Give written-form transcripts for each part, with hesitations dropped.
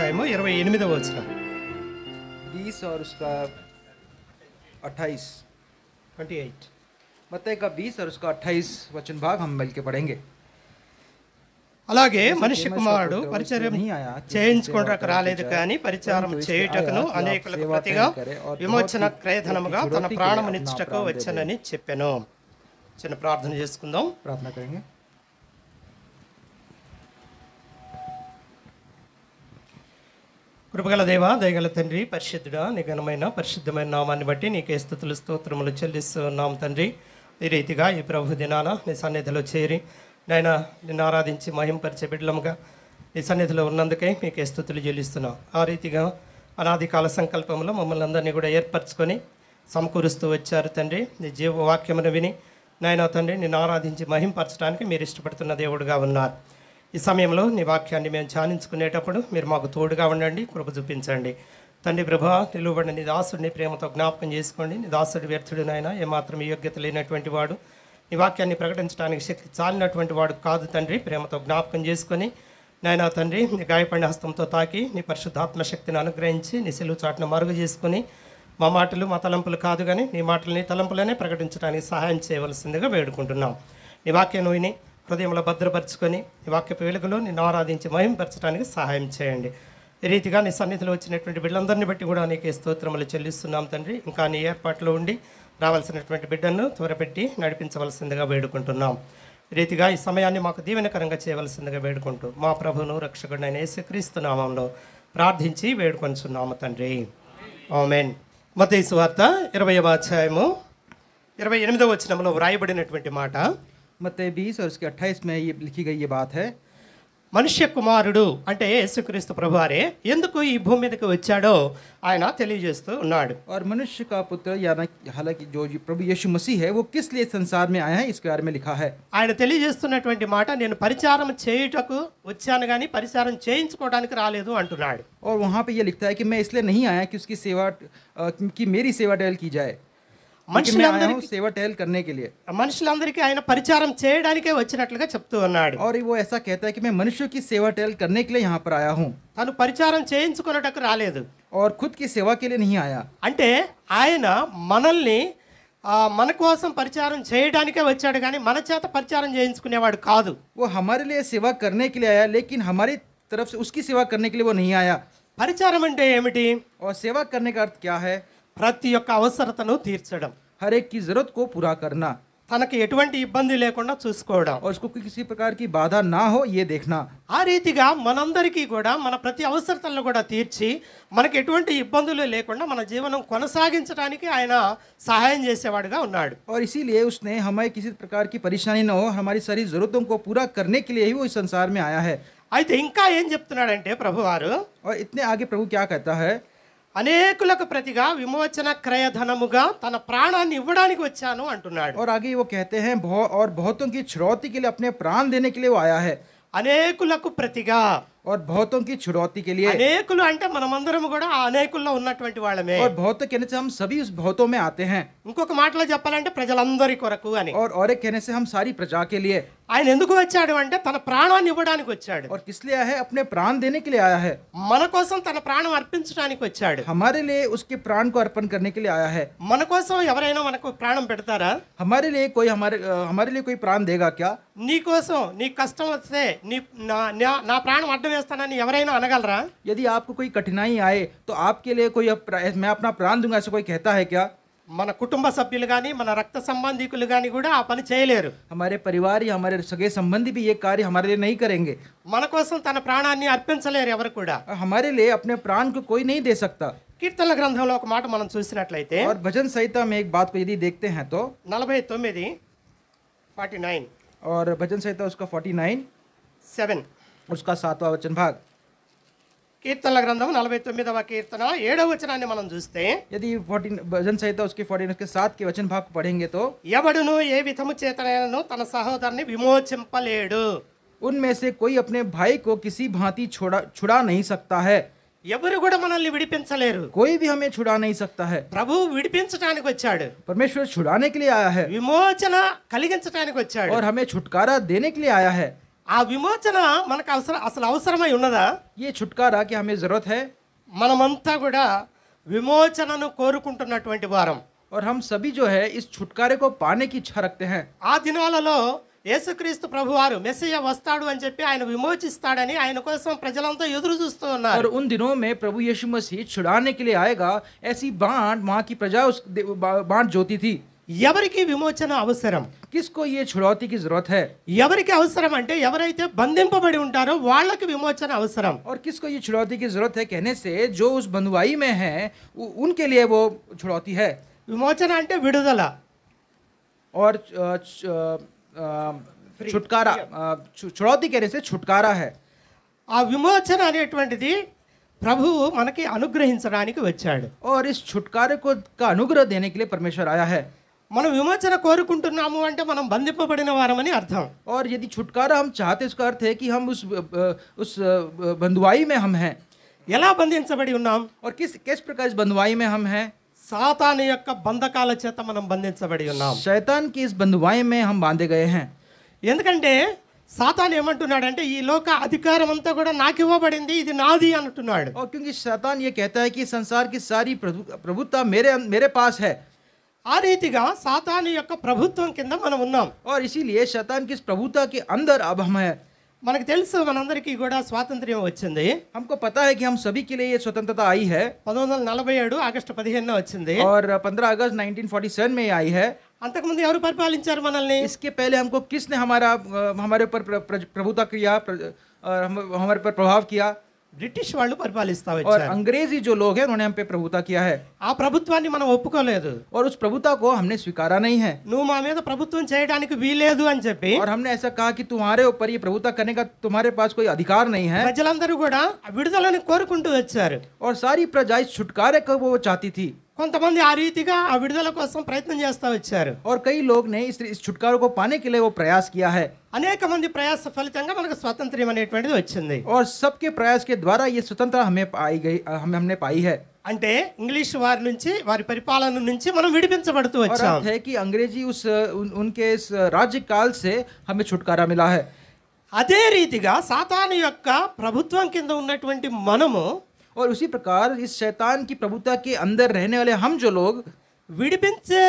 అధ్యాయము 28వ వచనం 20 और उसका 28। 28 मत्ती का 20 और उसका 28 वचन भाग हम मिलकर पढ़ेंगे। అలాగే మనిషి కుమారుడు పరిచర్యం చేయించుకోవడానికి రాలేదు కానీ పరిచారం చేయుటకును అనేకులకు ప్రతిగా విమోచన క్రయధనముగా తన ప్రాణమునిచ్చుటకు వచ్చానని చెప్పాను. చిన్న ప్రార్థన చేసుకుందాం. प्रार्थना करेंगे। కృపగల దేవా, దయగల తండ్రి, పరిశుద్ధుడా, నిఘనమైన పరిశుద్ధమైన నామాన్ని బట్టి నీకే స్తుతులు స్తోత్రములు చెల్లిస్తున్నాం తండ్రి. ఈ రీతిగా ఈ ప్రభు దినాన నీ సన్నిధిలో చేరి నాయన నిన్ను ఆరాధించి మహింపరిచే బిడ్డలముగా నీ సన్నిధిలో ఉన్నందుకే మీకే స్తుతులు చెల్లిస్తున్నాం. ఆ రీతిగా అనాది కాల సంకల్పంలో మమ్మల్ని అందరినీ కూడా ఏర్పరచుకొని సమకూరుస్తూ వచ్చారు తండ్రి. నీ జీవవాక్యమును విని నాయన తండ్రి నిన్ను ఆరాధించి మహింపరచడానికి మీరు ఇష్టపడుతున్న దేవుడుగా ఉన్నారు. ఈ సమయంలో నీ వాక్యాన్ని మేము ధ్యానించుకునేటప్పుడు మీరు మాకు తోడుగా ఉండండి, కృప చూపించండి తండ్రి. ప్రభా, నిలువబడిన నీ దాసుడిని ప్రేమతో జ్ఞాపకం చేసుకోండి. నీ దాసుడి వ్యర్థుడు నాయన, ఏమాత్రం యోగ్యత లేనటువంటి వాడు, నీ వాక్యాన్ని ప్రకటించడానికి శక్తి చాలినటువంటి వాడు కాదు తండ్రి. ప్రేమతో జ్ఞాపకం చేసుకొని నాయన తండ్రి నీ గాయపడిన హస్తంతో తాకి నీ పరిశుద్ధాత్మ శక్తిని అనుగ్రహించి నీ సెలువు చాటును మరుగు చేసుకుని మా మాటలు మా తలంపులు కాదు కానీ నీ మాటలు నీ తలంపులనే ప్రకటించడానికి సహాయం చేయవలసిందిగా వేడుకుంటున్నాం. నీ వాక్యం విని హృదయంలో భద్రపరచుకొని ఈ వాక్యపు వెలుగులో నిన్ను ఆరాధించి మహింపరచడానికి సహాయం చేయండి. ఈ రీతిగా నీ సన్నిధిలో వచ్చినటువంటి బిడ్డలందరినీ బట్టి కూడా నీకే స్తోత్రములు చెల్లిస్తున్నాం తండ్రి. ఇంకా నీ ఏర్పాట్లో ఉండి రావాల్సినటువంటి బిడ్డను త్వరపెట్టి నడిపించవలసిందిగా వేడుకుంటున్నాం. ఈ రీతిగా ఈ సమయాన్ని మాకు దీవెనకరంగా చేయవలసిందిగా వేడుకుంటూ మా ప్రభువును రక్షకుడైన యేసుక్రీస్తు నామంలో ప్రార్థించి వేడుకొంచున్నాము తండ్రి. ఆమేన్. మత్తయి సువార్త 20వ అధ్యాయము 28వ వచనంలో వ్రాయబడినటువంటి మాట, मत्ती 20 और उसके 28 में ये लिखी गई ये बात है। మనుష్య కుమారుడు అంటే యేసుక్రీస్తు ప్రభువారే ఎందుకు ఈ భూమి మీదకి వచ్చాడో ఆయన తెలియజేస్తూ ఉన్నాడు. और मनुष्य का पुत्र यानी हालांकि जो प्रभु यीशु मसीह है वो किस लिए संसार में आया है इसके बारे में लिखा है। ఆయన తెలియజేస్తున్నటువంటి మాట, నేను పరిచారం చేయుటకు వచ్చాను కానీ పరిచారం చేయించుకోవడానికి రాలేదు అంటున్నాడు. और वहाँ पे ये लिखता है कि मैं इसलिए नहीं आया कि उसकी सेवा कि मेरी सेवा टहल की जाए, लेकिन मैं आया हूँ सेवा टहल करने के लिए। మనుషులందరికీ ఆయన పరిచారం చేయడానికే వచ్చినట్లుగా చెప్తూ ఉన్నాడు. और वो ऐसा कहता है कि मैं मनुष्यों की सेवा टहल करने के लिए यहाँ पर आया हूँ, తను పరిచారం చేయించుకున్నటకు రాలేదు. और खुद की सेवा के लिए नहीं आया। అంటే ఆయన మనల్ని మన కోసం పరిచారం చేయడానికే వచ్చాడు కానీ మన చేత పరిచారం చేయించుకునేవాడు కాదు. वो हमारे लिए सेवा करने के लिए आया, लेकिन हमारी तरफ से उसकी सेवा करने के लिए वो नहीं आया। పరిచారం అంటే ఏమిటి? और सेवा करने का अर्थ क्या है? ప్రతి ఒక్క అవసరతను తీర్చడం, हर एक की जरूरत को पूरा करना, తనకి ఎటువంటి ఇబ్బంది లేకుండా చూసుకోవడం, और उसको किसी प्रकार की बाधा ना हो ये देखना। ఆ రీతిగా మనందరికీ కూడా మన ప్రతి అవసరతలను కూడా తీర్చి మనకి ఎటువంటి ఇబ్బందులు లేకుండా మన జీవనం కొనసాగించడానికి ఆయన సహాయం చేసేవాడుగా ఉన్నాడు. और इसीलिए उसने हमें किसी प्रकार की परेशानी न हो, हमारी सारी जरूरतों को पूरा करने के लिए ही वो इस संसार में आया है। అయితే ఇంకా ఏం చెప్తున్నాడంటే ప్రభువారు, और इतने आगे प्रभु क्या कहता है? అనేకులకు ప్రతిగా విమోచన క్రయధనముగా తన ప్రాణాన్ని ఇవ్వడానికి వచ్చాను అంటున్నాడు. और आगे वो कहते हैं और बहुतों की छुड़ौती के लिए अपने प्राण देने के लिए वो आया है। అనేకులకు ప్రతిగా, और बहुतों की छुड़ौती के लिए। అనేకులు అంటే మనమందరం కూడా ఆ అనేకుల్లో ఉన్నటువంటి వాళ్ళమే. और बहुत कहने से हम सभी उस बहुतों में आते हैं। ఇంకొక మాటలో చెప్పాలంటే ప్రజలందరి కొరకు అని. और एक कहने से हम सारी प्रजा के लिए। ఆయన ఎందుకు వచ్చాడు అంటే తన ప్రాణాన్ని ఇవ్వడానికి వచ్చాడు. और किस लिए आया है? अपने प्राण देने के लिए आया है। మన కోసం తన ప్రాణం అర్పించడానికి వచ్చాడు. हमारे लिए उसके प्राण को अर्पण करने के लिए आया है। మన కోసం ఎవరైనా మనకు ప్రాణం పెడతారా? हमारे लिए कोई हमारे लिए कोई प्राण देगा क्या? నీ కోసం నీ కష్టం వస్తే నా ప్రాణం అడ్డం వేస్తానని ఎవరైనా అనగలరా? यदि आपको कोई कठिनाई आए तो आपके लिए कोई मैं अपना प्राण दूंगा ऐसा कोई कहता है क्या? మన కుటుంబ సభ్యులు కానీ మన రక్త సంబంధికులు కానీ కూడా ఆ పని చేయలేరు. हमारे परिवार या हमारे सगे संबंधी भी ये कार्य हमारे लिए नहीं करेंगे। మన కోసం తన ప్రాణాన్ని అర్పించలేరు ఎవరు కూడా. हमारे लिए अपने प्राण को कोई नहीं दे सकता। కీర్తనల గ్రంథంలో ఒక మాట మనం చూసినట్లయితే, और भजन संहिता में एक बात को यदि देखते हैं तो 49:49 और भजन संहिता उसका 49:7 उसका 7वां वचन भाग। కీర్తనల గ్రంథం 49వ కీర్తన 7వ వచనాన్ని మనం చూస్తే, यदि 14 भजन संहिता उसके 14 उसके 7 के वचन भाग को पढ़ेंगे तो, ఎవడును ఏ విధము చేతనైనను తన సహోదరుని విమోచింపలేడు. उनमें से कोई अपने भाई को किसी भांति छुड़ा नहीं सकता है। ఎవరు కూడా మనల్ని విడిపించలేరు. कोई भी हमें छुड़ा नहीं सकता है। ప్రభు విడిపించడానికి వచ్చాడు, परमेश्वर छुड़ाने के लिए आया है, విమోచన కలిగించడానికి వచ్చాడు. और हमें छुटकारा देने के लिए आया है। ఆ విమోచన మనకు అసలు అవసరమై ఉన్నదా? ये छुटकारा क्या हमें ज़रूरत है? మనమంతా కూడా విమోచనను కోరుకుంటున్నటువంటి వారం. और हम सभी जो है इस छुटकारे को पाने की इच्छा रखते हैं। ఆ దినాలలో యేసుక్రీస్తు ప్రభువారు మెస్సియా వస్తాడు అని చెప్పి ఆయన విమోచిస్తాడని ఆయన కోసం ప్రజలంతా ఎదురు చూస్తూ और ఉన్నారు. उन दिनों में प्रभु यीशु मसीह छुड़ाने के लिए आएगा, ऐसी बांट वहाँ की प्रजा उस बांट जोती थी। ఎవరికి విమోచన అవసరం? किसको ये छुड़ौती की जरूरत है? ఎవరికి అవసరం అంటే ఎవరైతే బంధింపబడి ఉంటారో వాళ్ళకి విమోచన అవసరం. और किसको ये छुड़ौती की जरूरत है कहने से जो उस बंधुआई में है उनके लिए वो छुड़ौती है। విమోచన అంటే విడుదల. और छुटकारा, छुड़ौती कहने से छुटकारा है। ఆ విమోచన అనేటువంటిది ప్రభువు మనకి అనుగ్రహించడానికి వచ్చాడు. और इस छुटकारे को का अनुग्रह देने के लिए परमेश्वर आया है। మనం విమోచన కోరుకుంటున్నాము అంటే మనం బంధింపబడిన వారమని అర్థం. और यदि छुटकारा हम चाहते उसका अर्थ है कि हम उस बंधुआई में हम हैं। ఎలా బంధించబడి ఉన్నాం? और किस प्रकार इस बंधुआई में हम हैं? సాతాను యొక్క బంధకాల చేత మనం బంధించబడి ఉన్నాం. शैतान की इस बंधुआई में हम बांधे गए हैं। ఎందుకంటే సాతాను ఏమంటున్నాడంటే ఈ లోక అధికారం అంతా కూడా నాకు ఇవ్వబడింది, ఇది నాది అంటున్నాడు. और क्योंकि शैतान ये कहता है कि संसार की सारी प्रभुता मेरे पास है। ఆ రీతిగా సాతాను యొక్క ప్రభుత్వం కింద మనం ఉన్నాం. और इसीलिए शैतान की इस प्रभुता के अंदर अब हम हैं। మనకు తెలుసు మనందరికీ కూడా స్వాతంత్ర్యం వచ్చింది. हमको पता है कि हम सभी के लिए ये स्वतंत्रता आई है। 1947 ఆగస్టు 15 వచ్చింది. और 15 अगस्त 1947 में आई है। అంతకుముందు ఎవరు పరిపాలించారు మనల్ని? इसके पहले हमको किसने हमारे ऊपर प्रभुता किया और हमारे पर प्रभाव किया? బ్రిటిష్ వాళ్ళు పరిపాలిస్తా और వచ్చారు. अंग्रेजी जो लोग हैं उन्होंने हम पे प्रभुता किया है। ఆ ప్రభుత్వాన్ని మనం ఒప్పుకోలేదు. और उस प्रभुता को हमने स्वीकारा नहीं है। నువ్వు మా మీద ప్రభుత్వం చేయడానికి వీలేదు అని చెప్పి और हमने ऐसा कहा कि तुम्हारे ऊपर ये प्रभुता करने का तुम्हारे पास कोई अधिकार नहीं है। ప్రజలందరూ కూడా విడుదలని కోరుకుంటూ వచ్చారు. और सारी प्रजा इस छुटकारे को वो चाहती थी। కొంతమంది ఆ రీతిగా ఆ విడుదల కోసం ప్రయత్నం చేస్తా వచ్చారు. और कई लोग ने इस छुटकारे को पाने के लिए वो प्रयास किया है। అనేక మంది ప్రయాస ఫలితంగా మనకు స్వాతంత్ర్యం అనేటువంటిది వచ్చింది. और सबके प्रयास के द्वारा ये स्वतंत्रता हमने पाई है। అంటే ఇంగ్లీష్ వారి నుంచి వారి పరిపాలన నుంచి మనం విడిపించబడుతూ और వచ్చాం. अर्थ है कि अंग्रेजी उनके इस राज्य काल से हमें छुटकारा मिला है। అదే రీతిగా సాతాను యొక్క ప్రభుత్వం కింద ఉన్నటువంటి మనము और उसी प्रकार इस शैतान की प्रभुता के अंदर रहने वाले हम जो लोग విడిపించే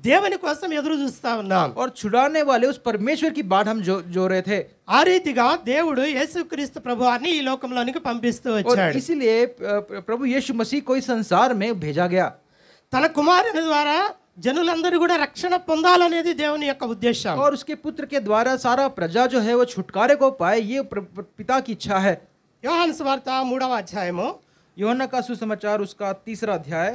దేవుని కోసం ఎదురు చూస్తా ఉన్నాం. और छुड़ाने वाले उस परमेश्वर की बाट हम जो रहे थे। ఆ రీతిగా దేవుడు యేసుక్రీస్తు ప్రభువారిని ఈ లోకంలోనికి పంపిస్తూ और వచ్చాడు. इसीलिए प्रभु यीशु मसीह को इस संसार में भेजा गया। తన కుమారుని ద్వారా జనులందరూ కూడా రక్షణ పొందాలనేది దేవుని యొక్క ఉద్దేశం. और उसके पुत्र के द्वारा सारा प्रजा जो है वो छुटकारे को पाए, ये पिता की इच्छा है। యోహాను సువార్త 3వ అధ్యాయము यूहन्ना का सुसमाचार उसका 3रा अध्याय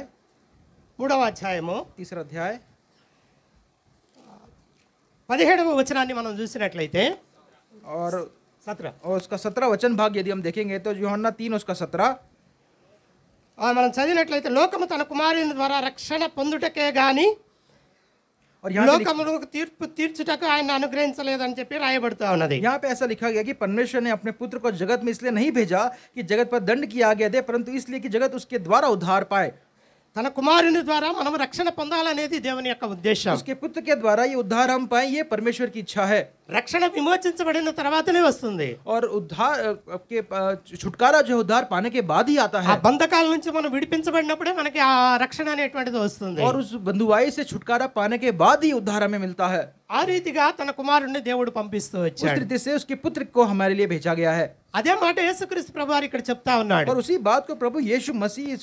17వ వచనాన్ని మనం చూసినట్లయితే और 17 उसका 17 वचन भाग यदि हम देखेंगे तो यूहन्ना 3 उसका 17। మనం చదివినట్లయితే లోకము తన కుమారుని ద్వారా రక్షణ పొందుటకే గాని और यहाँ లోకములకు తీర్పు తీర్చుటకు ఆయన అనుగ్రహించలేదని చెప్పి రాయబడుతూ ఉన్నది. पे ऐसा लिखा गया कि परमेश्वर ने अपने पुत्र को जगत में इसलिए नहीं भेजा कि जगत पर दंड किया गया दे, परंतु इसलिए कि जगत उसके द्वारा उद्धार पाए। తన కుమారుని ద్వారా మనం రక్షణ పొందాలనేది దేవుని యొక్క ఉద్దేశం. उसके पुत्र के द्वारा ये उद्धार हम पाए, ये परमेश्वर की इच्छा है। రక్షణ విమోచించబడిన తర్వాతనే వస్తుంది. और उद्धार के छुटकारा जो उद्धार पाने के बाद ही आता ఆ है। బంధకాల నుంచి మనం విడిపించబడినప్పుడే మనకి ఆ రక్షణ అనేటువంటిది వస్తుంది. और उस बंधुआई से छुटकारा पाने के बाद ही उद्धार हमें मिलता है। ఆ రీతిగా తన కుమారుణ్ణి దేవుడు పంపిస్తూ उस వచ్చాడు. रीति से उसके पुत्र को हमारे लिए भेजा गया है। అదే మాట యేసుక్రీస్తు ప్రభువారు ఇక్కడ చెప్తా ఉన్నాడు. और उसी बात को प्रभु यीशु मसीह इस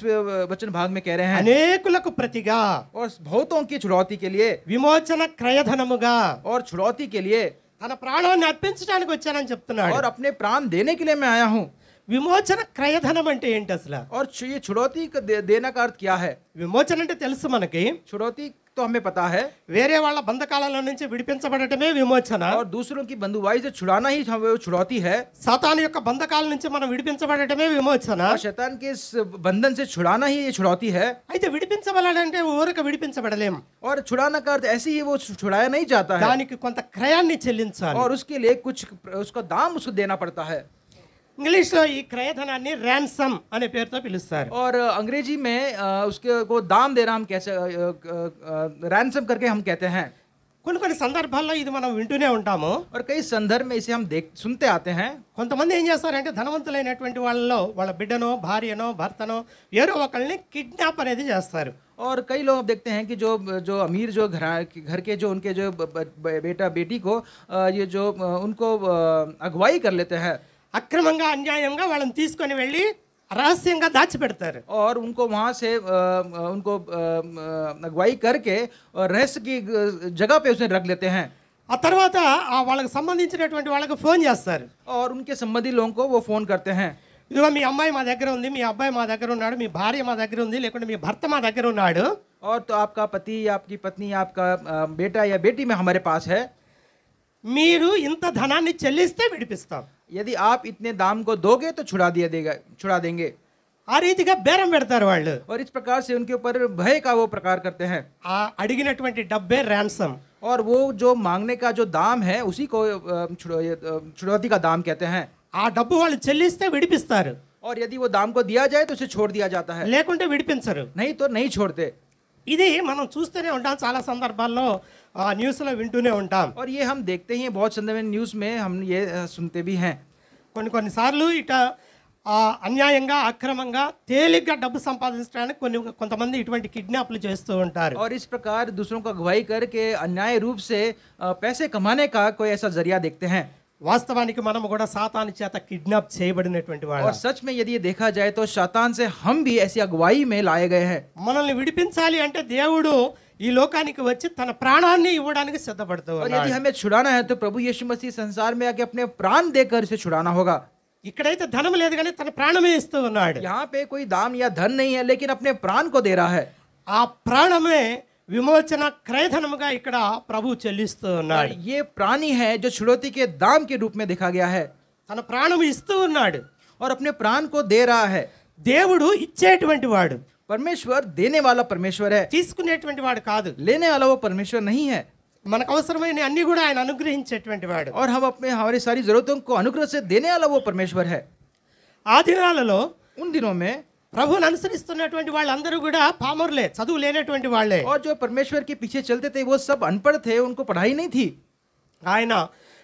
वचन भाग में कह रहे हैं। అనేకులకు ప్రతిగా और बहुतों की छुड़ौती के लिए విమోచన క్రయధనముగా और छुड़ौती के लिए తన ప్రాణాన్ని అర్పించడానికి వచ్చానని చెప్తున్నాడు. और अपने प्राण देने के लिए मैं आया हूँ। విమోచన క్రయధనం అంటే ఏంటి అసలు? और ये छुड़ौती देना का अर्थ क्या है? విమోచన అంటే తెలుసు మనకి. छुड़ौती तो हमें पता है। వేరే వాళ్ళ బంధకాలలో నుంచి విడిపించబడటమే విమోచన. और दूसरों की बंधुआई से छुड़ाना ही वो छुड़ौती है। సాతాను యొక్క బంధకాల నుంచి మనం విడిపించబడటమే విమోచన. और शैतान के इस बंधन से छुड़ाना ही ये छुड़ौती है। అయితే విడిపించబడాలంటే ఊరక విడిపించబడలేం. और छुड़ाना का अर्थ ऐसे ही वो छुड़ाया नहीं जाता है। దానికి కొంత క్రయాన్ని చెల్లించాలి. और उसके लिए कुछ उसका दाम उसको देना पड़ता है। ఇంగ్లీష్ లో ఈ క్రయధనాన్ని ర్యాన్సమ్ అనే పేరుతో పిలుస్తారు. और अंग्रेजी में उसके को दाम देना हम कैसे रैंसम करके हम कहते हैं। కొన్ని సందర్భాల్లో ఇది మనం వింటూనే ఉంటాము. और कई संदर्भ में इसे हम सुनते आते हैं. కొంతమంది ఏం చేస్తారంటే ధనవంతులైనటువంటి వాళ్ళలో వాళ్ళ బిడ్డనో భార్యనో భర్తనో ఎవరో ఒకళ్ళని కిడ్నాప్ అనేది చేస్తారు. और कई लोग देखते हैं कि जो जो अमीर जो घर के जो उनके जो बेटा बेटी को ये जो उनको अगुवाई कर लेते हैं. అక్రమంగా అన్యాయంగా వాళ్ళని తీసుకొని వెళ్ళి రహస్యంగా దాచిపెడతారు. और उनको वहाँ से उनको अगुवाई करके रहस्य की जगह पे उसे रख लेते हैं. ఆ తర్వాత వాళ్ళకి సంబంధించినటువంటి వాళ్ళకి ఫోన్ చేస్తారు. और उनके संबंधी लोगों को वो फ़ोन करते हैं. ఇదిగో మీ అమ్మాయి మా దగ్గర ఉంది, మీ అబ్బాయి మా దగ్గర ఉన్నాడు, మీ భార్య మా దగ్గర ఉంది, లేకుంటే మీ భర్త మా దగ్గర ఉన్నాడు. और तो आपका पति या आपकी पत्नी या आपका बेटा या बेटी में हमारे पास है. మీరు ఇంత ధనాన్ని చెల్లిస్తే విడిపిస్తాం. यदि आप इतने दाम को दोगे तो छुड़ा देंगे. ఆ రీతిగా బేరం పెడతారు వాళ్ళు. और इस प्रकार से उनके ऊपर भय का वो प्रकार करते हैं. ఆ అడిగినటువంటి డబ్బే ర్యాన్సమ్. और वो जो मांगने का जो दाम है उसी को छुड़ौती का दाम कहते हैं. ఆ డబ్బు వాళ్ళు చెల్లిస్తే విడిపిస్తారు, और यदि वो दाम को दिया जाए तो उसे छोड़ दिया जाता है, లేకుంటే విడిపించరు. नहीं तो नहीं छोड़ते. ఇది మనం చూస్తూనే ఉంటాం, చాలా సందర్భాల్లో న్యూస్లో వింటూనే ఉంటాం. और ये हम देखते ही हैं, बहुत संदर्भ में न्यूज़ में हम ये सुनते भी हैं. కొన్నిసార్లు ఇట అన్యాయంగా అక్రమంగా తేలిగ్గా డబ్బు సంపాదించడానికి కొంతమంది ఇటువంటి కిడ్నాప్లు చేస్తూ ఉంటారు. और इस प्रकार दूसरों को अगुवाई करके अन्याय रूप से पैसे कमाने का कोई ऐसा जरिया देखते हैं. వాస్తవానికి మనం కూడా సాతాను చేత కిడ్నాప్ చేయబడినటువంటి और వాళ్ళం. सच में यदि ये देखा जाए तो शैतान से हम भी ऐसी अगुवाई में लाए गए हैं. మనల్ని విడిపించాలి అంటే దేవుడు ఈ లోకానికి వచ్చి తన ప్రాణాన్ని ఇవ్వడానికి సిద్ధపడుతూ और ఉన్నాడు. यदि हमें छुड़ाना है तो प्रभु यीशु मसीह संसार में आके अपने प्राण देकर इसे छुड़ाना होगा. ఇక్కడైతే ధనం లేదు కానీ తన ప్రాణమే ఇస్తూ ఉన్నాడు. यहाँ पे कोई दाम या धन नहीं है, लेकिन अपने प्राण को दे रहा है. ఆ ప్రాణమే విమోచన క్రయధనముగా ఇక్కడ ప్రభు చెల్లిస్తూ और ఉన్నాడు. ये प्राणी है जो छुड़ौती के दाम के रूप में देखा गया है, తన ప్రాణం ఇస్తూ ఉన్నాడు. और अपने प्राण को दे रहा है. దేవుడు ఇచ్చేటువంటి వాడు, परमेश्वर देने वाला परमेश्वर है, తీసుకునేటువంటి వాడు కాదు. लेने वाला वो परमेश्वर नहीं है. మనకు అవసరమైన అన్ని కూడా ఆయన అనుగ్రహించేటువంటి వాడు. और हम हमारी सारी जरूरतों को अनुग्रह से देने वाला वो परमेश्वर है. ఆ దినాలలో उन दिनों में ప్రభువుని అనుసరిస్తున్నటువంటి వాళ్ళందరూ కూడా పామరులే, చదువు లేనటువంటి వాళ్ళే. और जो परमेश्वर के पीछे चलते थे वो सब अनपढ़ थे, उनको पढ़ाई नहीं थी. ఆయన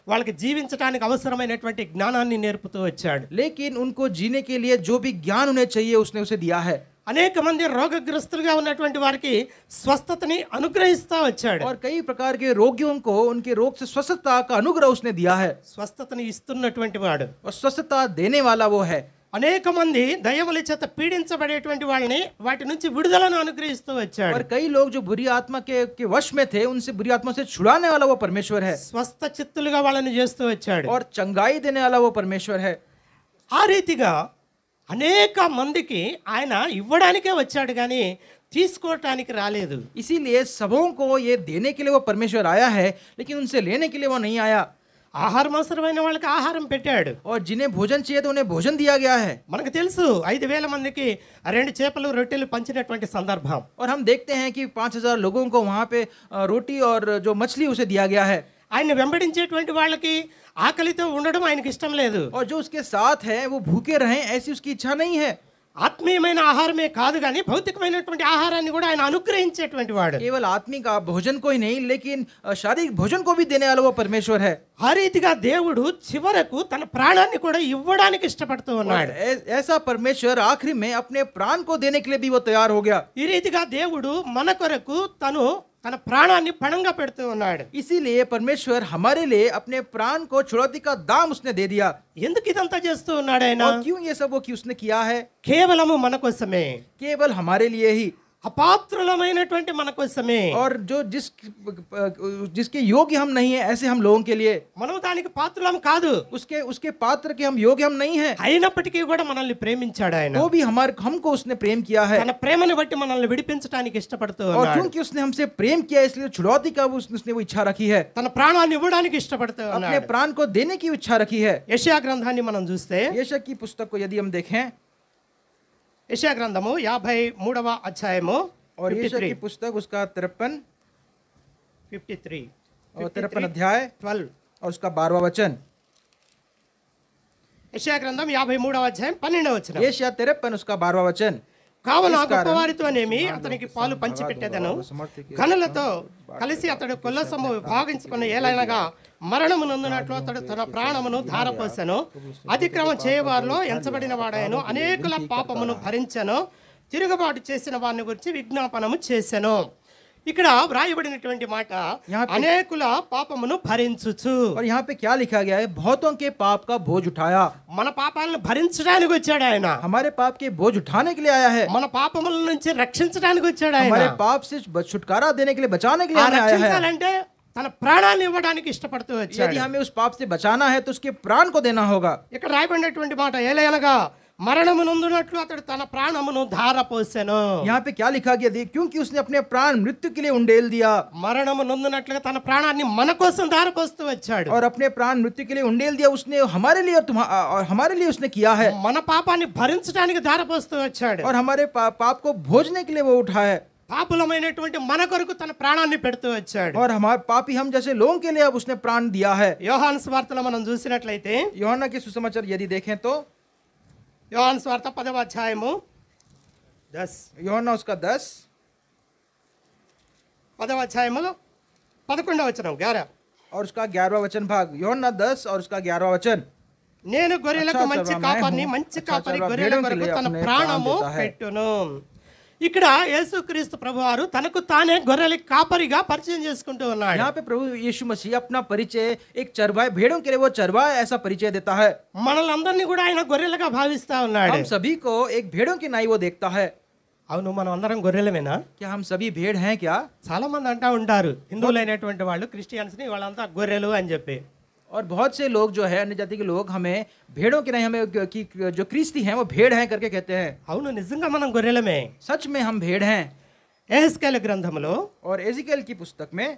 వాళ్ళకి జీవించడానికి అవసరమైనటువంటి జ్ఞానాన్ని నేర్పుతూ వచ్చాడు. लेकिन उनको जीने के लिए जो भी ज्ञान उन्हें चाहिए उसने उसे दिया है. అనేక మంది రోగగ్రస్తులుగా ఉన్నటువంటి వారికి స్వస్థతని అనుగ్రహిస్తూ వచ్చాడు. और कई प्रकार के रोगियों को उनके रोग से स्वस्थता का अनुग्रह उसने दिया है. స్వస్థతని ఇస్తున్నటువంటి వాడు. और स्वस्थता देने वाला वो है. అనేక మంది దయ్యముల చేత పీడించబడేటువంటి వాళ్ళని వాటి నుంచి విడుదలను అనుగ్రహిస్తూ వచ్చాడు. और कई लोग जो बुरी आत्मा के वश में थे उनसे बुरी आत्मा से छुड़ाने वाला वो परमेश्वर है. స్వస్థ చిత్తులుగా వాళ్ళని చేస్తూ వచ్చాడు. और चंगाई देने वाला वो परमेश्वर है. ఆ రీతిగా అనేక మందికి ఆయన ఇవ్వడానికే వచ్చాడు కానీ తీసుకోవటానికి రాలేదు. इसीलिए सबों को ये देने के लिए वो परमेश्वर आया है, लेकिन उनसे लेने के लिए वो नहीं आया. ఆహారం అవసరమైన వాళ్ళకి ఆహారం పెట్టాడు. और जिन्हें भोजन चाहिए तो उन्हें भोजन दिया गया है. మనకు తెలుసు 5,000 మందికి 2 చేపలు రొట్టెలు పంచినటువంటి సందర్భం. और हम देखते हैं कि 5,000 लोगों को वहाँ पे रोटी और जो मछली उसे दिया गया है. ఆయన వెంబడించేటువంటి వాళ్ళకి ఆకలితో ఉండడం ఆయనకి ఇష్టం లేదు. और जो उसके साथ है वो भूखे रहें ऐसी उसकी इच्छा नहीं है. ఆత్మీయమైన ఆహారమే కాదు కానీ భౌతికమైనటువంటి ఆహారాన్ని కూడా ఆయన అనుగ్రహించేటువంటి వాడు. केवल आत्मिक भोजन को ही नहीं, लेकिन शारीरिक भोजन को भी देने वाला वो परमेश्वर है. ఆ రీతిగా దేవుడు చివరకు తన ప్రాణాన్ని కూడా ఇవ్వడానికి ఇష్టపడుతూ ఉన్నాడు. ऐसा परमेश्वर आखिरी में अपने प्राण को देने के लिए भी वो तैयार हो गया. ఈ రీతిగా దేవుడు మన కొరకు తన ప్రాణాన్ని పణంగా పెడుతూ ఉన్నాడు. इसीलिए परमेश्वर हमारे लिए अपने प्राण को छुड़ौती का दाम उसने दे दिया. ఎందుకు ఇదంతా చేస్తూ ఉన్నాడు ఆయన? और क्यों ये सब वो कि उसने किया है? కేవలము మన కోసమే, केवल हमारे लिए ही. అపాత్రులమైనటువంటి మన కోసమే. और जो जिसके योग्य हम नहीं है ऐसे हम लोगों के लिए. మనం దానికి పాత్రులం కాదు. उसके पात्र के हम योग्य हम नहीं है. అయినప్పటికీ కూడా మనల్ని ప్రేమించాడు ఆయన. वो भी हमको उसने प्रेम किया है. తన ప్రేమను బట్టి మనల్ని విడిపించడానికి ఇష్టపడుతూ और ఉన్నాడు. क्योंकि उसने हमसे प्रेम किया इसलिए छुड़ौती का उसने वो इच्छा रखी है. తన ప్రాణాన్ని ఇవ్వడానికి ఇష్టపడుతూ अपने ఉన్నాడు. प्राण को देने की इच्छा रखी है. యెషయా గ్రంథాన్ని మనం చూస్తే, यशायाह की पुस्तक को यदि हम देखें, యెషయా గ్రంథము 53వ అధ్యాయము और यशायाह की पुस्तक उसका 53 अध्याय 12. और उसका 12वां वचन. యెషయా గ్రంథం 53వ అధ్యాయం 12వ వచనం. यशायाह 53 उसका 12वां वचन. కావున इस कारण గొప్పవారితోనేమి అతనికి పాలు పంచిపెట్టెదను, గనులతో కలిసి అతడు కొల్లసము భాగించుకుని ఏలైనగా మరణము నొందినట్లు అతడు తన ప్రాణమును ధారపోసెను. అతిక్రమం చేయవారిలో ఎంచబడిన వాడాయను, అనేకుల పాపమును భరించెను, తిరుగుబాటు చేసిన వారిని గురించి విజ్ఞాపనము చేసెను. ఇక్కడ వ్రాయబడినటువంటి మాట అనేకుల పాపమును భరించుచు. और यहाँ पे क्या लिखा गया है? बहुतों के पाप का बोझ उठाया। మన పాపాలను భరించడానికి వచ్చాడు ఆయన, हमारे पाप के बोझ उठाने के लिए आया है, మన పాపముల నుంచి రక్షించడానికి వచ్చాడు ఆయన. हमारे पाप से छुटकारा देने के लिए, बचाने के लिए ఆ हमें आया है। రక్షించాలంటే తన ప్రాణాన్ని ఇవ్వడానికి ఇష్టపడుతూ వచ్చాడు. यदि हमें उस पाप से बचाना है तो उसके प्राण को देना होगा। ఇక్కడ రాయబడినటువంటి మాట ఏలయనగా మరణము నొందినట్లు అతడు తన ప్రాణమును ధారపోసెను. यहाँ पे क्या लिखा गया? क्योंकि उसने अपने प्राण मृत्यु के लिए उंडेल दिया। మరణము నొందినట్లుగా తన ప్రాణాన్ని మన కోసం ధారపోస్తూ వచ్చాడు. और अपने प्राण मृत्यु के लिए उंडेल दिया उसने हमारे लिए, और हमारे लिए उसने किया है। మన పాపాన్ని భరించడానికి ధారపోస్తూ వచ్చాడు. और हमारे पाप को भोजने के लिए वो उठा है। పాపులమైనటువంటి మన కొరకు తన ప్రాణాన్ని పెడుతూ వచ్చాడు. और हमारे पापी हम जैसे लोगों के लिए अब उसने प्राण दिया है। యోహాను సువార్తలో మనం చూసినట్లయితే, यूहन्ना के सुसमाचार यदि देखें तो యోహాను సువార్త 10వ అధ్యాయము 10 यूहन्ना उसका 10 10వ అధ్యాయములో 11వ వచనం 11. और उसका 11वां वचन भाग। यूहन्ना 10 और उसका 11वां वचन। నేను గొర్రెలకు అచ్చా మంచి చర్వా కాపరిని, मैं हूँ, మంచి अच्छा కాపరి चरवा గొర్రెల भेड़ों के కొరకు लिए తన अपने ప్రాణము प्राण देता है। పెట్టును. ఇక్కడ యేసుక్రీస్తు ప్రభువారు తనకు తానే గొర్రెల కాపరిగా పరిచయం చేసుకుంటూ ఉన్నాడు. यहाँ पे प्रभु यीशु मसीह अपना परिचय एक चरवाहे, भेड़ों के लिए वो चरवाहा ऐसा परिचय देता है। మనల్ని కూడా ఆయన గొర్రెలుగా భావిస్తా ఉన్నాడు. हम सभी को एक भेड़ों की नाई वो देखता है। అవును, మనం అందరం గొర్రెలమేనా? क्या हम सभी भेड़ हैं क्या? చాలా మంది అంటా ఉంటారు, హిందువులైనటువంటి వాళ్ళు క్రిస్టియన్స్ ని వాళ్ళంతా గొర్రెలు అని చెప్పి. और बहुत से लोग जो है, अन्य जाति के लोग हमें भेड़ों की नहीं, हमें कि जो क्रिस्ती हैं वो भेड़ हैं करके कहते हैं। అవును, నిజంగా మనం గొర్రెలమే. सच में हम भेड़ हैं। యెహెజ్కేలు గ్రంథంలో और एजिकेल की पुस्तक में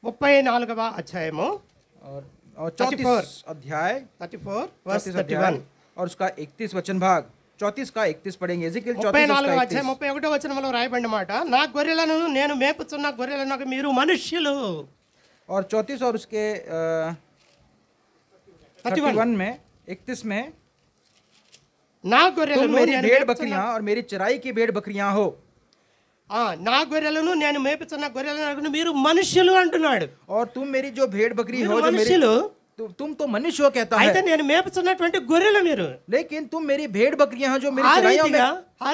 34వ అధ్యాయము और 34 अध्याय 34 verse 34 अध्याय 31 और उसका 31 वचन भाग। 34 का 31 पढ़ेंगे। एजिकेल 34 34వ उसका అధ్యాయం 31। 31వ వచనంలో రాయబడిన మాట, నా గొర్రెలను నేను మేపుచున్న గొర్రెలను మీరు మనుష్యులు. और 34 और उसके 31 में 31 में నా तुम గొర్రెలను मेरी నేను भेड़ మేపుచున్న- बकरियां और मेरी चराई की भेड़ बकरियां हो। నా గొర్రెలను నేను మేపుచున్న గొర్రెలను మీరు మనుష్యులు అంటున్నాడు. और तुम मेरी जो भेड़ बकरी మీరు हो, जो मेरी మనుష్యులు तुम तो मनुष्य हो कहता అయితే है, నేను మేపుచున్నటువంటి గొర్రెలు మీరు. लेकिन तुम मेरी भेड़ बकरियां हो जो मेरी ఆ चराइयों में।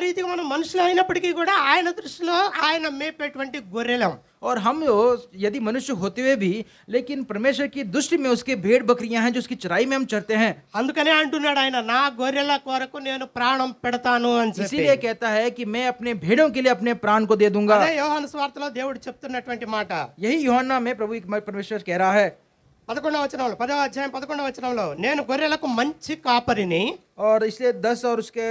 రీతిగా మనం మనుషులు అయినప్పటికీ కూడా ఆయన దృష్టిలో ఆయన మేపేటువంటి గొర్రెలం. और हम यदि मनुष्य होते हुए भी, लेकिन परमेश्वर की दृष्टि में उसके भेड़ बकरियां हैं जो उसकी चराई में हम चरते हैं। అందుకనే అంటున్నాడు ఆయన, నా గొర్రెల కొరకు నేను ప్రాణం పెడతాను అని చెప్పి. इसीलिए कहता है कि मैं अपने भेड़ों के लिए अपने प्राण को दे दूंगा। అదే యోహాను సువార్తలో దేవుడు చెప్తున్నటువంటి మాట. यही यूहन्ना में प्रभु परमेश्वर कह रहा है। 11వ వచనంలో 10వ అధ్యాయం 11వ వచనంలో, నేను గొర్రెలకు మంచి కాపరిని. और इसलिए 10 और उसके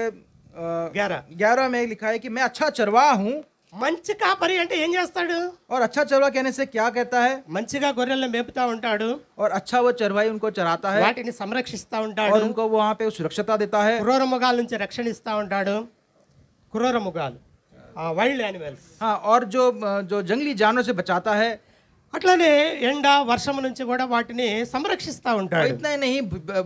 11 में लिखा है कि मैं अच्छा चरवाहा हूँ। మంచి కాపరి అంటే ఏం చేస్తాడు? और अच्छा चरवाहा कहने से क्या कहता है? మంచిగా గొర్రెలను మేపుతా ఉంటాడు, और अच्छा वो चरवाही उनको चराता है వాటిని సంరక్షిస్తా ఉంటాడు, और उनको वो वहाँ पे सुरक्षता देता है। క్రూర మృగాల నుంచి రక్షణ ఇస్తా ఉంటాడు. క్రూర మృగాలు, వైల్డ్ యానిమల్స్. हाँ, और जो जो जंगली जानवरों से बचाता है। అట్లానే ఎండ వర్షం నుంచి కూడా వాటిని సంరక్షిస్తా और ఉంటాడు. इतना ही नहीं,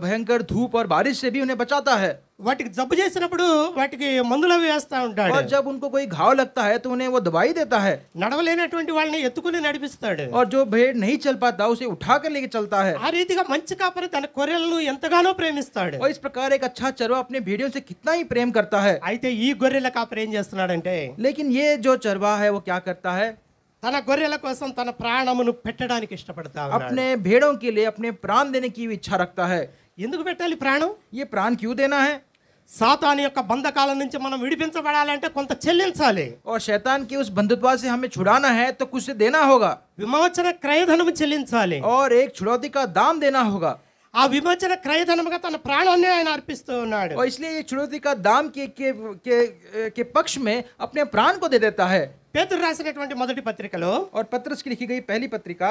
भयंकर धूप और बारिश से भी उन्हें बचाता है। వాటికి జబ్బు చేసినప్పుడు వాటికి మందులు అవి వేస్తా ఉంటాడు. और जब उनको कोई घाव लगता है तो उन्हें वो दवाई देता है। నడవలేనటువంటి వాళ్ళని ఎత్తుకుని నడిపిస్తాడు. और जो भेड़ नहीं चल पाता उसे उठा कर लेके चलता है। ఆ రీతిగా మంచి కాపరి తన గొర్రెలను ఎంతగానో ప్రేమిస్తాడు. और इस प्रकार एक अच्छा चरवा अपने भेड़ियों से कितना ही प्रेम करता है। అయితే ఈ గొర్రెల కాపరి ఏం చేస్తున్నాడంటే, लेकिन ये जो चरवा है वो क्या करता है? తన గొర్రెల కోసం తన ప్రాణమును పెట్టడానికి ఇష్టపడతా ఉన్నాడు. अपने भेड़ों के लिए अपने प्राण देने की इच्छा रखता है। ఎందుకు పెట్టాలి ప్రాణం? ये प्राण क्यों देना है? సాతాను యొక్క బంధకాల నుంచి మనం విడిపించబడాలంటే కొంత చెల్లించాలి. और शैतान के उस बंधुत्व से हमें छुड़ाना है तो कुछ से देना होगा। విమోచన క్రయధనము చెల్లించాలి. और एक छुड़ौती का दाम देना होगा। ఆ విమోచన క్రయధనముగా తన ప్రాణాన్ని ఆయన అర్పిస్తూ ఉన్నాడు. और इसलिए ये छुड़ौती का दाम के पक्ष में अपने प्राण को दे देता है। పేతురు రాసినటువంటి మొదటి పత్రికలో, और पत्रस की लिखी गई पहली पत्रिका,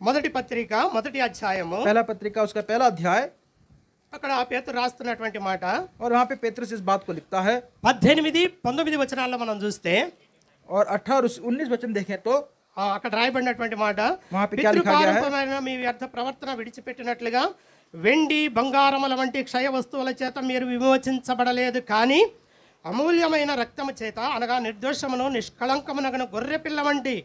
మొదటి పత్రిక మొదటి అధ్యాయము, पहला पत्रिका उसका पहला अध्याय, అక్కడ పేతురు రాస్తున్నటువంటి మాట और वहाँ पे पेत्रस इस बात को लिखता है। 18-19 వచనాల్లో మనం చూస్తే, और 18 और 19 वचन देखें तो అక్కడ రాయబడినటువంటి మాట, वहाँ पे क्या लिखा गया है? పితృపారంపరమైన మీ వ్యర్థ ప్రవర్తన విడిచిపెట్టినట్లుగా వెండి బంగారముల వంటి క్షయ వస్తువుల చేత మీరు విమోచించబడలేదు, కానీ అమూల్యమైన రక్తము చేత అనగా నిర్దోషమును నిష్కళంకమునగను గొర్రె పిల్ల వంటి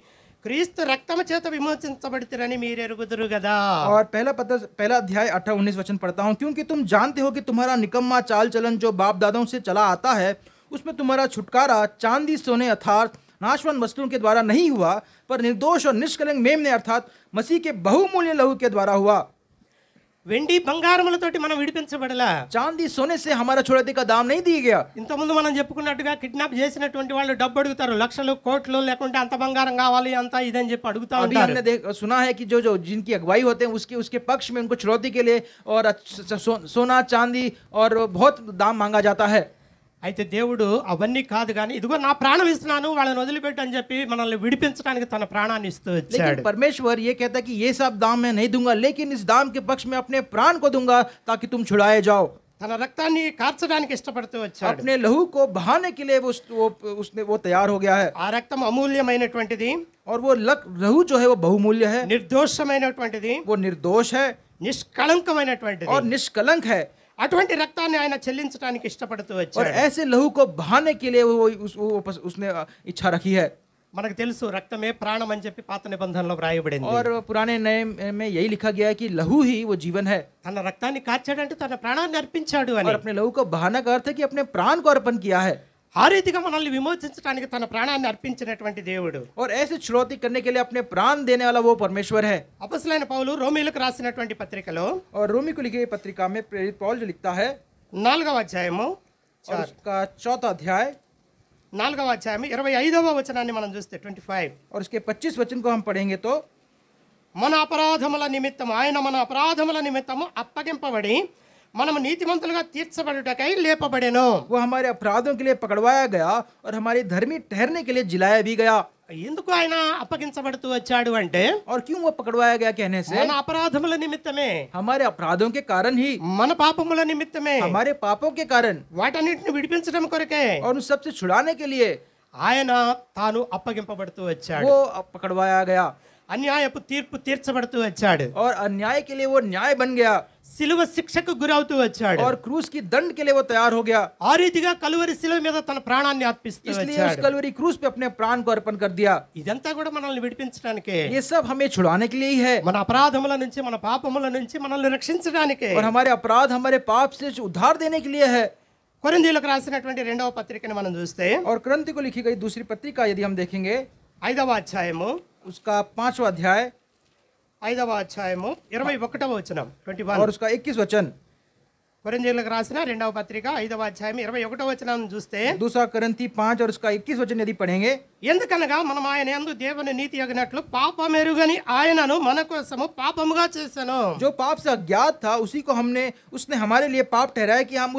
క్రీస్తు రక్తము చేత విమోచించబడితిరని మీరు ఎరుగుదురు కదా. और पहला अध्याय 18-19 वचन पढ़ता हूँ। क्योंकि तुम जानते हो कि तुम्हारा निकम्मा चाल चलन जो बाप दादों से चला आता है, उसमें तुम्हारा छुटकारा चांदी सोने अर्थात नाशवान वस्तुओं के द्वारा नहीं हुआ, पर निर्दोष और निष्कलंक मेमने अर्थात मसीह के बहुमूल्य लहू के द्वारा हुआ। వెండి బంగారములతోటి మనం విడిపించబడలా. चांदी सोने से हमारा छुड़ौती का दाम नहीं दिया गया। ఇంతకుముందు మనం చెప్పుకున్నట్టుగా కిడ్నాప్ చేసినటువంటి వాళ్ళు డబ్బు అడుగుతారు, లక్షలు కోట్లు, లేకుంటే అంత బంగారం కావాలి అంత ఇదని చెప్పి అడుగుతా अभी ఉంటారు. हमने सुना है कि जो जिनकी अगुवाई होते हैं उसके पक्ष में उनको छुड़ौती के लिए और सोना चांदी और बहुत दाम मांगा जाता है। అయితే దేవుడు అవన్నీ కాదు కానీ ఇదిగో నా ప్రాణం ఇస్తున్నాను వాళ్ళని వదిలిపెట్టు అని చెప్పి మనల్ని విడిపించడానికి తన ప్రాణాన్ని ఇస్తూ వచ్చాడు. लेकिन परमेश्वर ये कहता है कि ये सब दाम मैं नहीं दूंगा, लेकिन इस दाम के पक्ष में अपने प्राण को दूंगा ताकि तुम छुड़ाए जाओ। తన రక్తాన్ని కార్చడానికి ఇష్టపడుతూ వచ్చాడు. अपने लहू को बहाने के लिए वो तैयार हो गया है। ఆ రక్తం అమూల్యమైనటువంటిది, और वो लहू जो है वो बहुमूल्य है, నిర్దోషమైనటువంటిది, वो निर्दोष है నిష్కళంకమైనటువంటిది. और निष्कलंक है। అటువంటి రక్తాన్ని ఆయన చెల్లించడానికి ఇష్టపడుతూ और వచ్చాడు. ऐसे लहू को बहाने के लिए उसने इच्छा रखी है। మనకు తెలుసు రక్తమే ప్రాణం అని చెప్పి పాత నిబంధనలో వ్రాయబడింది. और पुराने नए में यही लिखा गया है कि लहू ही वो जीवन है। తన రక్తాన్ని కార్చాడంటే తన ప్రాణాన్ని అర్పించాడు అని. और अपने लहू को बहाना का अर्थ है कि अपने प्राण को अर्पण किया है। ఆ రీతిగా మనల్ని విమోచించడానికి తన ప్రాణాన్ని అర్పించినటువంటి దేవుడు. और ऐसे छुड़ौती करने के लिए अपने प्राण देने वाला वो परमेश्वर है। అపొస్తలుడైన పౌలు రోమీయులకు రాసినటువంటి పత్రికలో और रोमी को लिखी गई पत्रिका में प्रेरित पौल जो लिखता है 4వ అధ్యాయము और उसका 4वां अध्याय 4వ అధ్యాయం 25వ వచనాన్ని మనం చూస్తే 25 और उसके 25 वचन को हम पढ़ेंगे तो మన అపరాధముల నిమిత్తము ఆయన మన అపరాధముల నిమిత్తము అప్పగింపబడి మనము నీతిమంతులుగా తీర్చబడుటకై లేపబడెను. वो हमारे अपराधों के लिए पकड़वाया गया और हमारी धर्मी ठहरने के लिए जिलाया भी गया। ఎందుకు ఆయన అప్పగించబడుతూ వచ్చాడు అంటే और क्यों वो पकड़वाया गया कहने से మన అపరాధముల నిమిత్తమే, हमारे अपराधों के कारण ही, మన పాపముల నిమిత్తమే, हमारे पापों के कारण వాటన్నిటిని విడిపించడం కొరకే और उन सबसे छुड़ाने के लिए ఆయన తాను అప్పగింపబడుతూ వచ్చాడు. वो पकड़वाया गया అన్యాయపు తీర్పు తీర్చబడుతూ వచ్చాడు. और अन्याय के लिए वो न्याय बन गया సిలువ శిక్షకు గురవుతూ వచ్చాడు. और क्रूस की दंड के लिए वो तैयार हो गया। ఆ రీతిగా కలువరి శిలువ మీద తన ప్రాణాన్ని అర్పిస్తూ इसलिए उस వచ్చాడు. कलवरी क्रूस पे अपने प्राण को अर्पण कर दिया। ఇదంతా కూడా మనల్ని విడిపించడానికే, ये सब हमें छुड़ाने के लिए ही है మన అపరాధముల నుంచి మన పాపముల నుంచి మనల్ని రక్షించడానికే. और हमारे अपराध हमारे पाप से उद्धार देने के लिए है। కొరింథీయులకు రాసినటువంటి 2వ పత్రికను మనం చూస్తే और कुरिन्थियों को लिखी गई दूसरी पत्रिका यदि हम देखेंगे 5వ అధ్యాయము उसका 5वां अध्याय 5వ అధ్యాయము 21వ వచనం 21. और उसका 21 वचन। కొరింథీయులకు రాసిన 2వ పత్రిక 5వ అధ్యాయం 21వ వచనం చూస్తే दूसरा कुरिन्थी 5 और उसका 21 वचन यदि पढ़ेंगे ఎందుకనగా మనం ఆయన యందు దేవుని నీతి అగినట్లు పాపమెరుగని ఆయనను మన కోసము పాపముగా చేశాను. जो पाप से अज्ञात था उसी को उसने हमारे लिए पाप ठहराया कि हम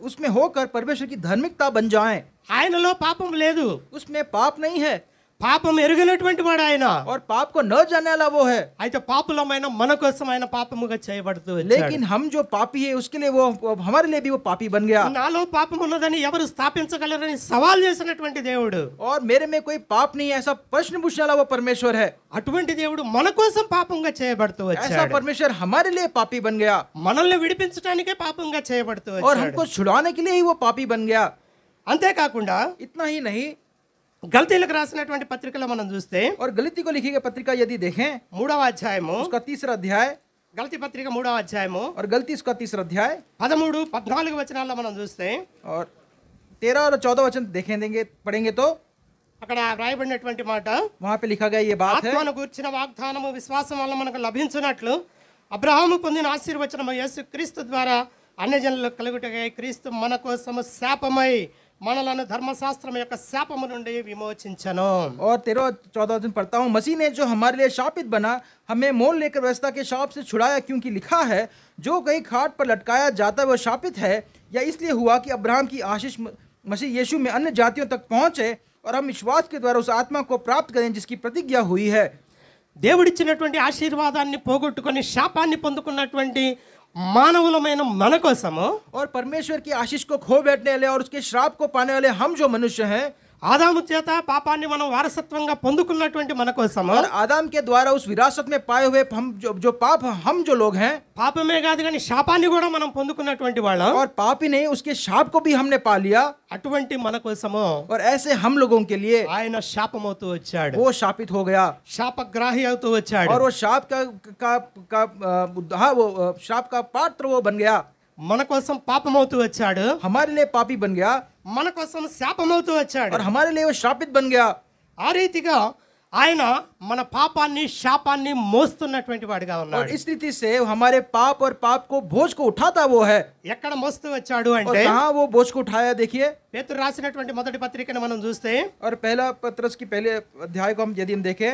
उसमें होकर परमेश्वर की धार्मिकता बन जाएं। ఆయనలో పాపం లేదు, उसमें पाप नहीं है పాపం ఎరుగనటువంటి వాడు ఆయన. और पाप को न जानने वाला वो है। అయితే పాపులమైన మన కోసం ఆయన పాపముగా చేయబడుతూ వచ్చాడు. लेकिन हम जो पापी है उसके लिए वो हमारे लिए भी वो पापी बन गया। నాలో పాపం ఉన్నదని ఎవరు స్థాపించగలరని సవాల్ చేసినటువంటి దేవుడు, और मेरे में कोई पाप नहीं है ऐसा प्रश्न पूछने वाला वो परमेश्वर है। అటువంటి దేవుడు మన కోసం పాపంగా చేయబడుతూ ऐसा వచ్చాడు. परमेश्वर हमारे लिए पापी बन गया మనల్ని విడిపించడానికే పాపంగా చేయబడుతూ और వచ్చాడు. हमको छुड़ाने के लिए ही वो पापी बन गया। అంతేకాకుండా इतना ही नहीं గల్తీలకు రాసినటువంటి పత్రికలో మనం చూస్తే और गलती को लिखी गई पत्रिका यदि देखें 3వ అధ్యాయము, उसका 3रा अध्याय గల్తీ పత్రిక 3వ అధ్యాయము और गलती उसका 3रा अध्याय 13, 14 వచనాల్లో మనం చూస్తే और 13 और 14 वचन पढ़ेंगे तो అక్కడ వ్రాయబడినటువంటి మాట, वहां पे लिखा गया ये बात है ఆత్మను గూర్చిన వాగ్దానము విశ్వాసం వల్ల మనకు లభించున్నట్లు అబ్రహాము పొందిన ఆశీర్వచనము యేసుక్రీస్తు ద్వారా అన్యజనులకు కలుగుటకై క్రీస్తు మన కోసము శాపమై మనలను ధర్మశాస్త్రం యొక్క శాపము నుండి విమోచించెను. और 13-14 दिन पढ़ता हूँ। मसीह ने जो हमारे लिए शापित बना हमें मोल लेकर व्यवस्था के शाप से छुड़ाया, क्योंकि लिखा है जो कहीं खाट पर लटकाया जाता है वह शापित है। या इसलिए हुआ कि अब्राहम की आशीष मसीह यीशु में अन्य जातियों तक पहुंचे और हम विश्वास के द्वारा उस आत्मा को प्राप्त करें जिसकी प्रतिज्ञा हुई है। దేవుడిచ్చినటువంటి ఆశీర్వాదాన్ని పోగొట్టుకొని శాపాన్ని పొందుకున్నటువంటి మానవులమైన మన కోసము और परमेश्वर की आशीष को खो बैठने वाले और उसके श्राप को पाने वाले हम जो मनुष्य हैं ఆదాము చేత పాపాన్ని మనం వారసత్వంగా పొందుకున్నటువంటి మన కోసము और आदम के द्वारा उस विरासत में पाए हुए हम जो पाप हम जो लोग हैं, పాపమే కాదు కానీ శాపాన్ని కూడా మనం పొందుకున్నటువంటి వాళ్ళం. और पाप ही नहीं उसके शाप को भी हमने पा लिया, అటువంటి మన కోసము और ऐसे हम लोगों के लिए ఆయన శాపమవుతూ వచ్చాడు, वो शापित हो गया శాపగ్రాహి అవుతూ వచ్చాడు. और वो शाप वो शाप का पात्र वो बन गया, మన కోసం పాపమవుతూ వచ్చాడు, हमारे लिए पापी बन गया మన కోసం శాపమవుతూ వచ్చాడు. और हमारे लिए वो शापित बन गया। ఆ రీతిగా ఆయన మన పాపాన్ని శాపాన్ని మోస్తున్నటువంటి వాడిగా और ఉన్నాడు. इस रीति से हमारे पाप और पाप को बोझ को उठाता वो है। ఎక్కడ మోస్తూ వచ్చాడు और అంటే कहाँ वो बोझ को उठाया देखिए, పేతురు రాసినటువంటి మొదటి పత్రికను మనం చూస్తే और पहला पत्रस की पहले अध्याय को हम यदि हम देखें,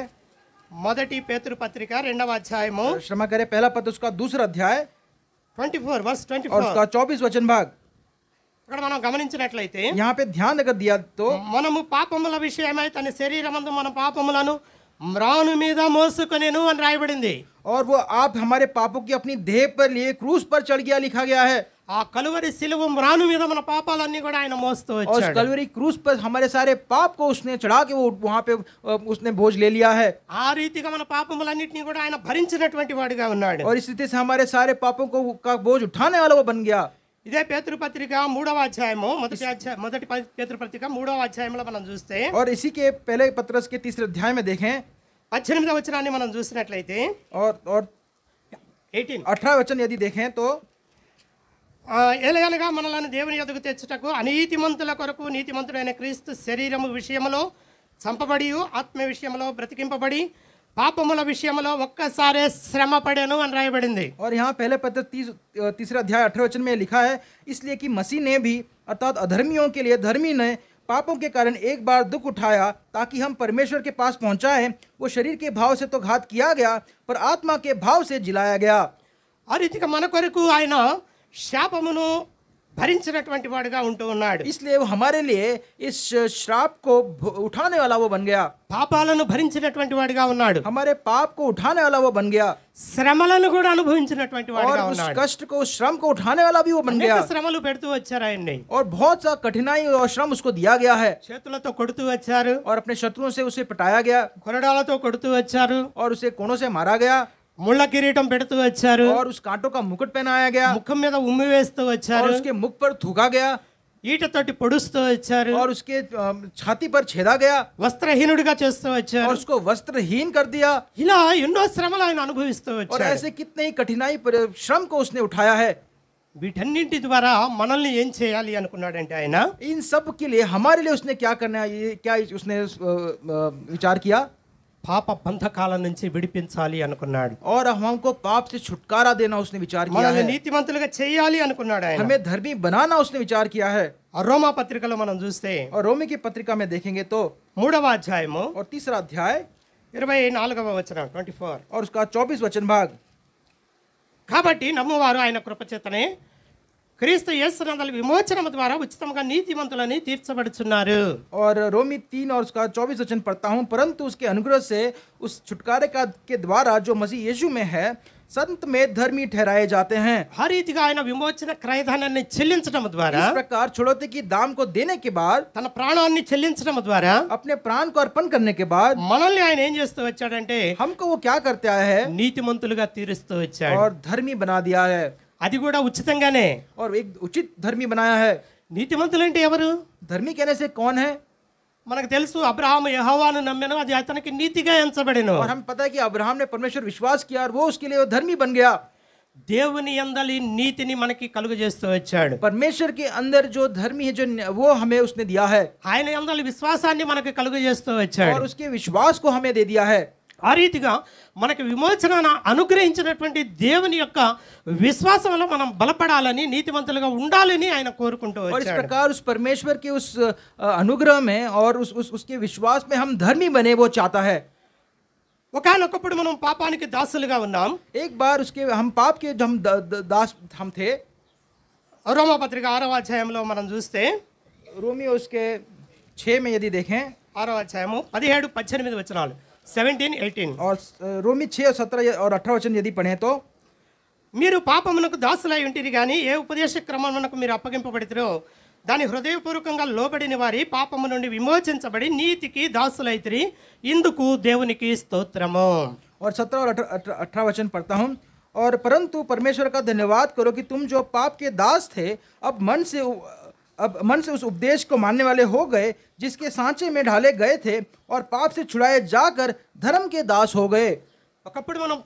మొదటి పేతురు పత్రిక 2వ అధ్యాయము क्षमा करें, पहला पत्र उसका दूसरा अध्याय 24 వర్స్ और 24 उसका 24 वचन भाग, అక్కడ మనం గమనించినట్లయితే यहाँ पे ध्यान अगर दिया तो మనము పాపముల విషయమై తన శరీరమందు మన పాపములను మ్రాను మీద మోసుకొనెను అని రాయబడింది. और वो आप हमारे पापों की अपनी देह पर लिए क्रूस पर चढ़ गया लिखा गया है। ఆ కలువరి సిలువ మ్రాను మీద మన పాపాలన్నీ కూడా ఆయన మోస్తూ और उस వచ్చాడు. कलवरी क्रूस पर हमारे सारे पाप को उसने चढ़ा के वो वहाँ पे उसने बोझ ले लिया है, ఆ రీతిగా మన పాపములన్నిటిని కూడా ఆయన భరించినటువంటి వాడిగా ఉన్నాడు. और इस रीति से हमारे सारे पापों को का बोझ उठाने वाला वो बन गया। ఇదే పేతురు పత్రిక 3వ అధ్యాయము మొదటి పేతురు పత్రిక 3వ అధ్యాయంలో మనం చూస్తే और इसी के पहले पत्रस के तीसरे अध्याय में देखें 18వ వచనాన్ని మనం చూసినట్లయితే और 18 18 वचन यदि देखें तो ఎలాగనగా మనలను దేవుని ఎదుగు తెచ్చుటకు అనీతిమంతుల కొరకు నీతిమంతుడైన క్రీస్తు శరీరము విషయములో చంపబడి ఆత్మ విషయంలో బ్రతికింపబడి పాపముల విషయంలో ఒక్కసారే శ్రమ పడెను అని రాయబడింది. और यहाँ पहले पत्र तीसरा अध्याय 18 वचन में लिखा है, इसलिए कि मसीह ने भी अर्थात अधर्मियों के लिए धर्मी ने पापों के कारण एक बार दुख उठाया ताकि हम परमेश्वर के पास पहुंचाए। वो शरीर के भाव से तो घात किया गया पर आत्मा के भाव से जिलाया गया। ఆ రీతిగా మన కొరకు ఆయన శాపమును భరించినటువంటి వాడుగా ఉంటూ ఉన్నాడు. इसलिए वो हमारे लिए इस श्राप को उठाने वाला वो बन गया, పాపాలను భరించినటువంటి వాడుగా ఉన్నాడు, हमारे पाप को उठाने वाला वो बन गया, శ్రమలను కూడా అనుభవించినటువంటి और వాడుగా उस ఉన్నాడు. कष्ट को श्रम को उठाने वाला भी वो बन गया, అనేక శ్రమలు పెడుతూ వచ్చారు ఆయన్ని. और बहुत सा कठिनाई और श्रम उसको दिया गया है, చేతులతో కొడుతూ వచ్చారు, और अपने शत्रुओं से उसे पिटाया गया, కొరడాలతో కొడుతూ వచ్చారు, और उसे कोनों से मारा गया, ముళ్ళ కిరీటం పెడుతూ వచ్చారు, और उस कांटों का मुकुट पहनाया गया, ముఖం మీద ఉమ్మి వేస్తూ और వచ్చారు, उसके मुख पर थूका गया, ఈటతోటి పొడుస్తూ వచ్చారు, और उसके छाती पर छेदा गया, వస్త్రహీనుడిగా చేస్తూ और వచ్చారు. उसको वस्त्रहीन कर दिया। ఇలా ఎన్నో శ్రమలు ఆయన అనుభవిస్తూ और వచ్చారు. ऐसे कितने ही कठिनाई श्रम को उसने उठाया है। వీటన్నింటి ద్వారా మనల్ని ఏం చేయాలి అనుకున్నాడంటే ఆయన इन सब के लिए हमारे लिए उसने क्या करना है, ये क्या उसने विचार किया, పాప బంధకాల నుంచి విడిపించాలి అనుకున్నాడు. और हमको पाप से छुटकारा देना उसने विचार किया మనల్ని है, నీతిమంతులుగా చేయాలి అనుకున్నాడు ఆయన. हमें धर्मी बनाना उसने विचार किया है। ఆ రోమా పత్రికలో మనం చూస్తే और रोमी की पत्रिका में देखेंगे तो 3వ అధ్యాయము और तीसरा अध्याय 24వ వచనం 24 और उसका 24 वचन भाग, కాబట్టి నమ్మువారు ఆయన కృపచేతనే క్రీస్తు యేసునందలి విమోచనము ద్వారా ఉచితంగా నీతిమంతులని తీర్చబడుచున్నారు. और रोमी 3 और उसका 24 वचन पढ़ता हूँ, परंतु उसके अनुग्रह से उस छुटकारे का के द्वारा जो मसीह यीशु में है संत में धर्मी ठहराए जाते हैं। ఆ రీతిగా ఆయన విమోచన క్రయధనాన్ని చెల్లించడం ద్వారా, इस प्रकार छुड़ौती की दाम को देने के बाद, తన ప్రాణాన్ని చెల్లించడం ద్వారా अपने प्राण को अर्पण करने के बाद మనల్ని ఆయన ఏం చేస్తూ వచ్చాడంటే हमको वो क्या करते आया है, నీతిమంతులుగా తీరుస్తూ వచ్చాడు. और धर्मी बना दिया है, అది కూడా ఉచితంగానే. और एक उचित धर्मी बनाया है। నీతిమంతులు అంటే ఎవరు? धर्मी कहने से कौन है? మనకు తెలుసు, అబ్రహాము యెహోవాను నమ్మెను, అది అతనికి నీతిగా ఎంచబడెను. और हम पता है कि अब्राहम ने परमेश्वर विश्वास किया और वो उसके लिए वो धर्मी बन गया। దేవుని యందలి నీతిని మనకి కలుగజేస్తూ వచ్చాడు. परमेश्वर के अंदर जो धर्मी है, जो वो हमें उसने दिया है, ఆయన యందలి విశ్వాసాన్ని మనకి కలుగజేస్తూ వచ్చాడు. और उसके विश्वास को हमें दे दिया है। ఆ రీతిగా మనకి విమోచన అనుగ్రహించినటువంటి దేవుని యొక్క విశ్వాసంలో మనం బలపడాలని, నీతిమంతులుగా ఉండాలని ఆయన కోరుకుంటూ और इस వచ్చాడు. प्रकार उस परमेश्वर के उस अनुग्रह में और उसके विश्वास में हम धर्मी बने वो चाहता है। ఒకానొకప్పుడు మనం పాపానికి దాసులుగా ఉన్నాం. एक बार उसके हम पाप के जो हम दास हम थे। రోమా పత్రిక 6వ అధ్యాయంలో మనం చూస్తే, रोमी उसके 6 में यदि देखें 6వ అధ్యాయము 17-18 వచనాలు 17-18 और रोमी 6 और 17 और 18 वचन यदि पढ़ें तो, మీరు పాపమునకు దాసులై ఉంటిరి కానీ ఏ ఉపదేశ క్రమమునకు మీరు అప్పగింపబడితిరో దాని హృదయపూర్వకంగా లోబడిన వారి పాపము నుండి విమోచించబడి నీతికి దాసులైతిరి ఇందుకు దేవునికి స్తోత్రము. और 17 और 18 वचन पढ़ता हूँ। और परंतु परमेश्वर का धन्यवाद करो कि तुम जो पाप के दास थे अब मन से उस उपदेश को मानने वाले हो गए जिसके सांचे में ढाले गए थे और पाप से छुड़ाए जाकर धर्म के दास हो गए। ఒకప్పుడు మనం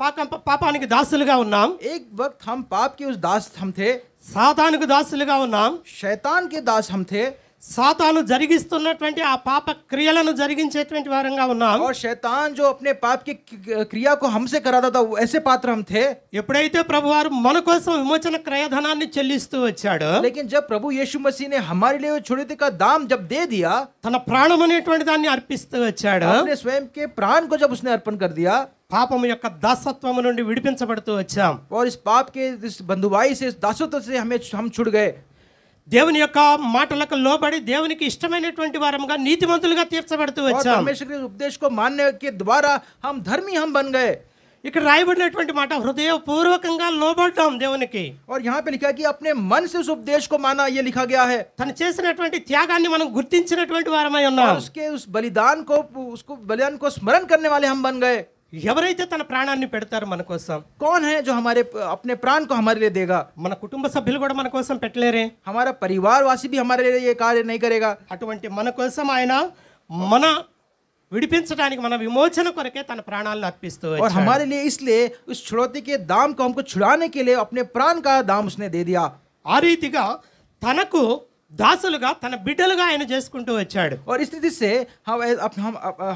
పాపానికి దాసులుగా ఉన్నాం, एक वक्त हम पाप के उस दास हम थे, సాతానుకు దాసులుగా ఉన్నాం. शैतान के दास हम थे సాతాను జరిగిస్తున్నటువంటి ఆ పాప క్రియలను జరిగించేటువంటి వారంగా ఉన్నాం. और शैतान जो अपने पाप की क्रिया को हमसे कराता था ऐसे पात्र हम थे। ఎప్పుడైతే ప్రభువారు మన కోసం విమోచన క్రయధనాన్ని చెల్లిస్తూ వచ్చాడో, लेकिन जब प्रभु यीशु मसीह ने हमारे लिए छुड़ौती का दाम जब दे दिया, తన ప్రాణం అనేటువంటి దాన్ని అర్పిస్తూ వచ్చాడు. अपने स्वयं के प्राण को जब उसने अर्पण कर दिया, పాపము యొక్క దాసత్వము నుండి విడిపించబడుతూ వచ్చాం. और इस पाप के इस बंधुआई से इस दासत्व से हम छुड़ गए। దేవుని యొక్క మాటలకు లోబడి దేవునికి ఇష్టమైనటువంటి వారముగా నీతిమంతులుగా తీర్చబడుతూ और వచ్చాం. परमेश्वर के उपदेश को मानने के द्वारा हम धर्मी हम बन गए। ఇక్కడ రాయబడినటువంటి మాట హృదయపూర్వకంగా లోబడ్డాం దేవునికి. और यहाँ पे लिखा है कि अपने मन से उस उपदेश को माना, ये लिखा गया है। తను చేసినటువంటి త్యాగాన్ని మనం గుర్తించినటువంటి వారమై ఉన్నాం. और उसके उस बलिदान को स्मरण करने वाले हम बन गए। ఎవరైతే తన ప్రాణాన్ని పెడతారో మన కోసం, कौन है जो हमारे अपने प्राण को हमारे लिए देगा? మన కుటుంబ సభ్యులు కూడా మన కోసం పెట్టలేరే. हमारा परिवारवासी भी हमारे लिए ये कार्य नहीं करेगा। అటువంటి మన కోసం ఆయన మన విడిపించడానికి మన విమోచన కొరకే తన ప్రాణాలను అర్పిస్తూ और వచ్చాడు. हमारे लिए इसलिए उस छुड़ौती के दाम को हमको छुड़ाने के लिए अपने प्राण का दाम उसने दे दिया। ఆ రీతిగా తనకు దాసులుగా తన బిడ్డలుగా ఆయన చేసుకుంటూ వచ్చాడు. और इस स्थिति से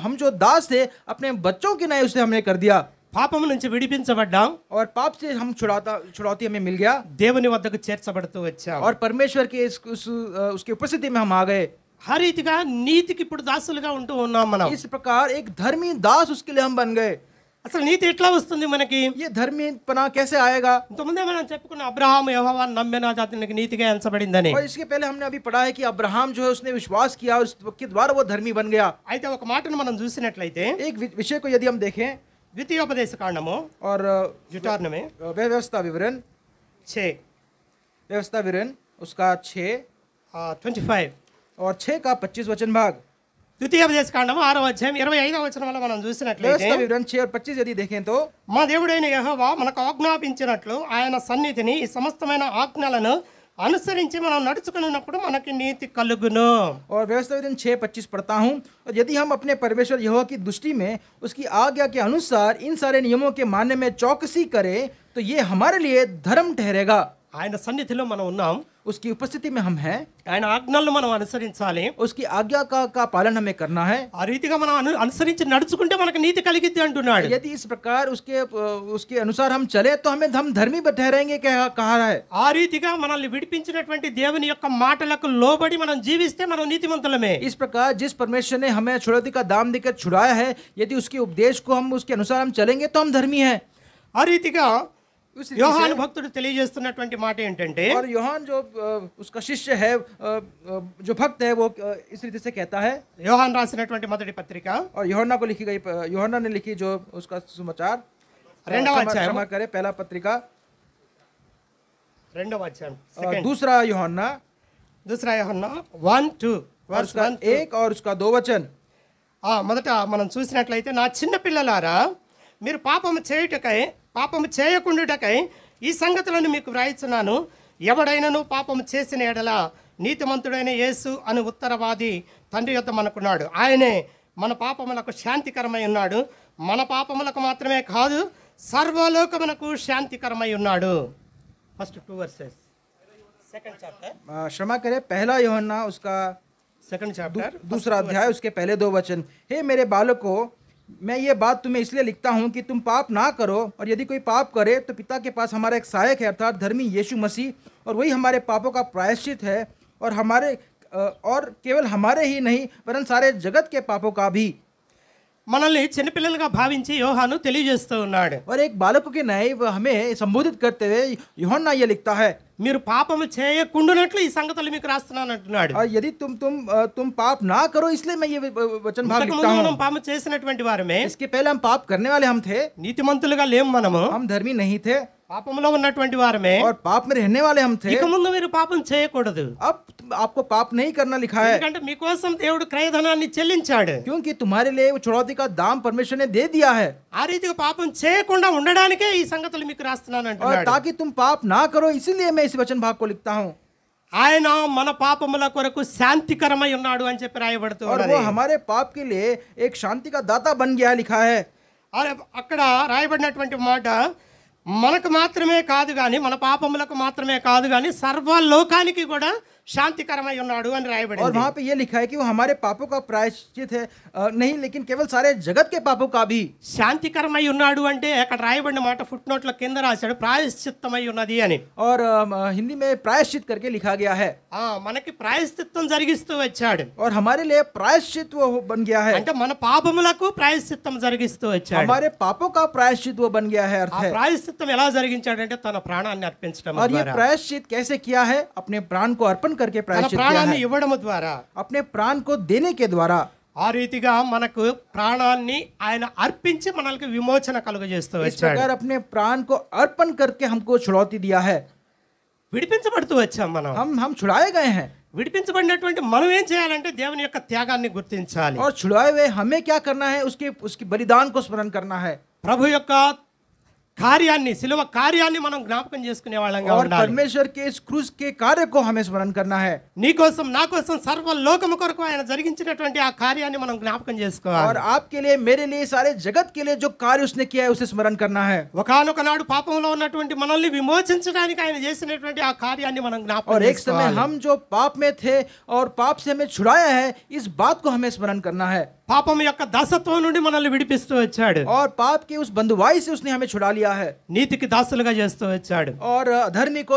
हम जो दास थे अपने बच्चों के नए उसने हमने कर दिया। పాపము నుంచి విడిపించబడ్డాం, और पाप से हम छुड़ौती हमें मिल गया దేవుని వద్దకు చేర్చబడుతూ వచ్చాం. और परमेश्वर के उसकी उपस्थिति में हम आ गए। ఆ రీతిగా నీతికి ఇప్పుడు దాసులుగా ఉంటూ ఉన్నాం మనం. इस प्रकार एक धर्मी दास उसके लिए हम बन गए। అసలు నీతి ఎట్లా వస్తుంది మనకి? ये धर्मीपना कैसे आएगा? ఇంతకుముందే మనం చెప్పుకున్న అబ్రహాము యెహోవాను నమ్మిన అతనికి నీతిగా ఎంచబడిందని. और इसके पहले हमने अभी पढ़ा है कि अब्राहम जो है उसने विश्वास किया और उसके द्वारा वो धर्मी बन गया। అయితే ఒక మాటను మనం చూసినట్లయితే एक विषय को यदि हम देखें ద్వితీయోపదేశ కాండము और జ్యుటార్నమే व्यवस्था विवरण 6 उसका 6 25 और 6 का 25 वचन भाग। ద్వితీయోపదేశ కాండము 6వ అధ్యాయం 25వ వచనంలో మనం చూసినట్లయితే, व्यवस्था विवरण 6 और 25 यदि देखें तो, మా దేవుడైన యెహోవా మనకు ఆజ్ఞాపించినట్లు ఆయన సన్నిధిని ఈ సమస్తమైన ఆజ్ఞలను అనుసరించి మనం నడుచుకున్నప్పుడు మనకి నీతి కలుగును. और व्यवस्था विवरण 6:25 पढ़ता हूँ। और यदि हम अपने परमेश्वर यहोवा की दृष्टि में उसकी आज्ञा के अनुसार इन सारे नियमों के मानने में चौकसी करें तो ये हमारे लिए धर्म ठहरेगा। ఆయన సన్నిధిలో మనం ఉన్నాం, उसकी उपस्थिति में हम हैं, ఆయన ఆజ్ఞలను మనం అనుసరించాలి. उसकी आज्ञा का पालन हमें करना है। ఆ రీతిగా మనం అనుసరించి నడుచుకుంటే మనకు నీతి కలిగిద్ది అంటున్నాడు. यदि इस प्रकार उसके अनुसार हम चले तो हमें हम धर्मी ठहरेंगे कहा है। ఆ రీతిగా మనల్ని విడిపించినటువంటి దేవుని యొక్క మాటలకు లోబడి మనం జీవిస్తే మనం నీతిమంతులమే. इस प्रकार जिस परमेश्वर ने हमें छुड़ौती का दाम देकर छुड़ाया है, यदि उसके उपदेश को हम उसके अनुसार हम चलेंगे तो हम धर्मी हैं। ఆ రీతిగా యోహాను భక్తుడు తెలియజేస్తున్నటువంటి మాట ఏంటంటే, और యోహాन जो उसका शिष्य है, जो भक्त है, वो इस रीति से कहता है। యోహాను రాసినటువంటి మొదటి పత్రిక और యోహన్నా ने लिखी जो उसका सुसमाचार, क्षमा करे, पहला पत्रिका 2వ అధ్యాయం दूसरा యోహన్నా 1:2 उसका 1 और उसका 2 वचन। మొదట మనం చూసినట్లయితే, నా చిన్న పిల్లలారా మీరు పాపము చేయకుండుటకై ఈ సంగతులను మీకు వ్రాయిస్తున్నాను. ఎవడైనను పాపము చేసిన ఎడల నీతిమంతుడైన యేసు అని ఉత్తరవాది తండ్రి యొద్ద మనకున్నాడు. ఆయనే మన పాపములకు శాంతికరమై ఉన్నాడు. మన పాపములకు మాత్రమే కాదు, సర్వలోకమునకు శాంతికరమై ఉన్నాడు. ఫస్ట్ 2 verses, सेकंड चैप्टर, क्षमा करे, पहला यूहन्ना उसका सेकंड चैप्टर, दूसरा अध्याय उसके पहले 2 वचन। हे मेरे बालकों, मैं ये बात तुम्हें इसलिए लिखता हूँ कि तुम पाप ना करो, और यदि कोई पाप करे तो पिता के पास हमारा एक सहायक है, अर्थात धर्मी यीशु मसीह, और वही हमारे पापों का प्रायश्चित है, और केवल हमारे ही नहीं वरन सारे जगत के पापों का भी। మనల్ని చిన్నపిల్లలుగా భావించి యోహాను తెలియజేస్తూ ఉన్నాడు. और एक बालकों के नए हमें संबोधित करते हुए यूहन्ना ये लिखता है, మీరు పాపము చేయకుండానట్లు ఈ సంగతులు మీకు రాస్తున్నాను అంటున్నాడు. और यदि तुम पाप ना करो इसलिए मैं ये वचन भाग लिखता हूँ। మనం పాపం చేసినటువంటి వారమే, इसके पहले हम पाप करने वाले हम थे, నీతిమంతులుగా లేము మనము. हम धर्मी नहीं थे, పాపంలో ఉన్నటువంటి వారమే और पाप में रहने वाले हम थे। ఇక ముందు మీరు పాపం చేయకూడదు, अब आपको पाप नहीं करना लिखा है, ఎందుకంటే మీకోసం దేవుడు క్రయధనాన్ని చెల్లించాడు. क्योंकि तुम्हारे लिए वो छुड़ौती का दाम परमेश्वर ने दे दिया है, ఆ రీతిగా పాపం చేయకుండా ఉండడానికే ఈ సంగతులు మీకు రాస్తున్నాను और అంటున్నాడు. ताकि तुम पाप ना करो इसीलिए मैं इस वचन भाग को लिखता हूँ। ఆయన మన పాపముల కొరకు శాంతికరమై ఉన్నాడు అని చెప్పి రాయబడుతూ और ఉన్నది. वो हमारे पाप के लिए एक शांति का दाता बन गया लिखा है। అక్కడ రాయబడినటువంటి మాట మనకు మాత్రమే కాదు కానీ, మన పాపములకు మాత్రమే కాదు కానీ సర్వలోకానికి కూడా శాంతికరమై ఉన్నాడు అని और రాయబడింది. वहाँ पे ये लिखा है कि वो हमारे पापों का प्रायश्चित है, नहीं लेकिन केवल सारे जगत के पापों का भी। శాంతికరమై ఉన్నాడు అంటే అక్కడ రాయబడిన మాట ఫుట్ నోట్ల కింద రాశాడు ప్రాయశ్చిత్తమై ఉన్నది అని. और हिंदी में प्रायश्चित करके लिखा गया है, మనకి ప్రాయశ్చిత్తం జరిగిస్తూ వచ్చాడు. और हमारे लिए प्रायश्चित वो बन गया है, అంటే మన పాపములకు ప్రాయశ్చిత్తం జరిగిస్తూ వచ్చాడు. हमारे पापों का प्रायश्चित वो बन गया है। अर्थ ఆ है, ప్రాయశ్చిత్తం ఎలా జరిగించాడంటే తన ప్రాణాన్ని అర్పించడం और ये ద్వారా, प्रायश्चित कैसे किया है? अपने प्राण को अर्पण करके తన प्रायश्चित किया ప్రాణాన్ని है, ఇవ్వడం ద్వారా. अपने प्राण को देने के द्वारा। ఆ రీతిగా మనకు ప్రాణాన్ని ఆయన అర్పించి మనల్ని విమోచన కలుగజేస్తూ इस వచ్చాడు. प्रकार अपने प्राण को अर्पण करके हमको छुड़ौती दिया है, విడిపించబడుతూ వచ్చాం మనం. हम छुड़ाए गए हैं। విడిపించబడినటువంటి మనం ఏం చేయాలంటే దేవుని యొక్క త్యాగాన్ని గుర్తించాలి. और छुड़ाए हुए हमें क्या करना है? उसकी बलिदान को स्मरण करना है, ప్రభు యొక్క కార్యాన్ని, శిలువ కార్యాన్ని మనం జ్ఞాపకం చేసుకునే వాళ్ళంగా और ఉండాలి. परमेश्वर के इस क्रूस के कार्य को हमें स्मरण करना है। నీ కోసం నా కోసం సర్వ లోకము కొరకు ఆయన జరిగించినటువంటి ఆ కార్యాన్ని మనం జ్ఞాపకం और చేసుకోవాలి. आपके लिए, मेरे लिए, सारे जगत के लिए जो कार्य उसने किया है उसे स्मरण करना है। ఒకానొక నాడు పాపంలో ఉన్నటువంటి మనల్ని విమోచించడానికి ఆయన చేసినటువంటి ఆ కార్యాన్ని మనం జ్ఞాపకం और एक समय చేసుకోవాలి. हम जो पाप में थे और पाप से हमें छुड़ाया है, इस बात को हमें स्मरण करना है। పాపం యొక్క దాసత్వం నుండి మనల్ని విడిపిస్తూ వచ్చాడు. और पाप के उस बंधुआई से उसने हमें छुड़ा लिया है, నీతికి దాసులుగా చేస్తూ వచ్చాడు. और धर्मी को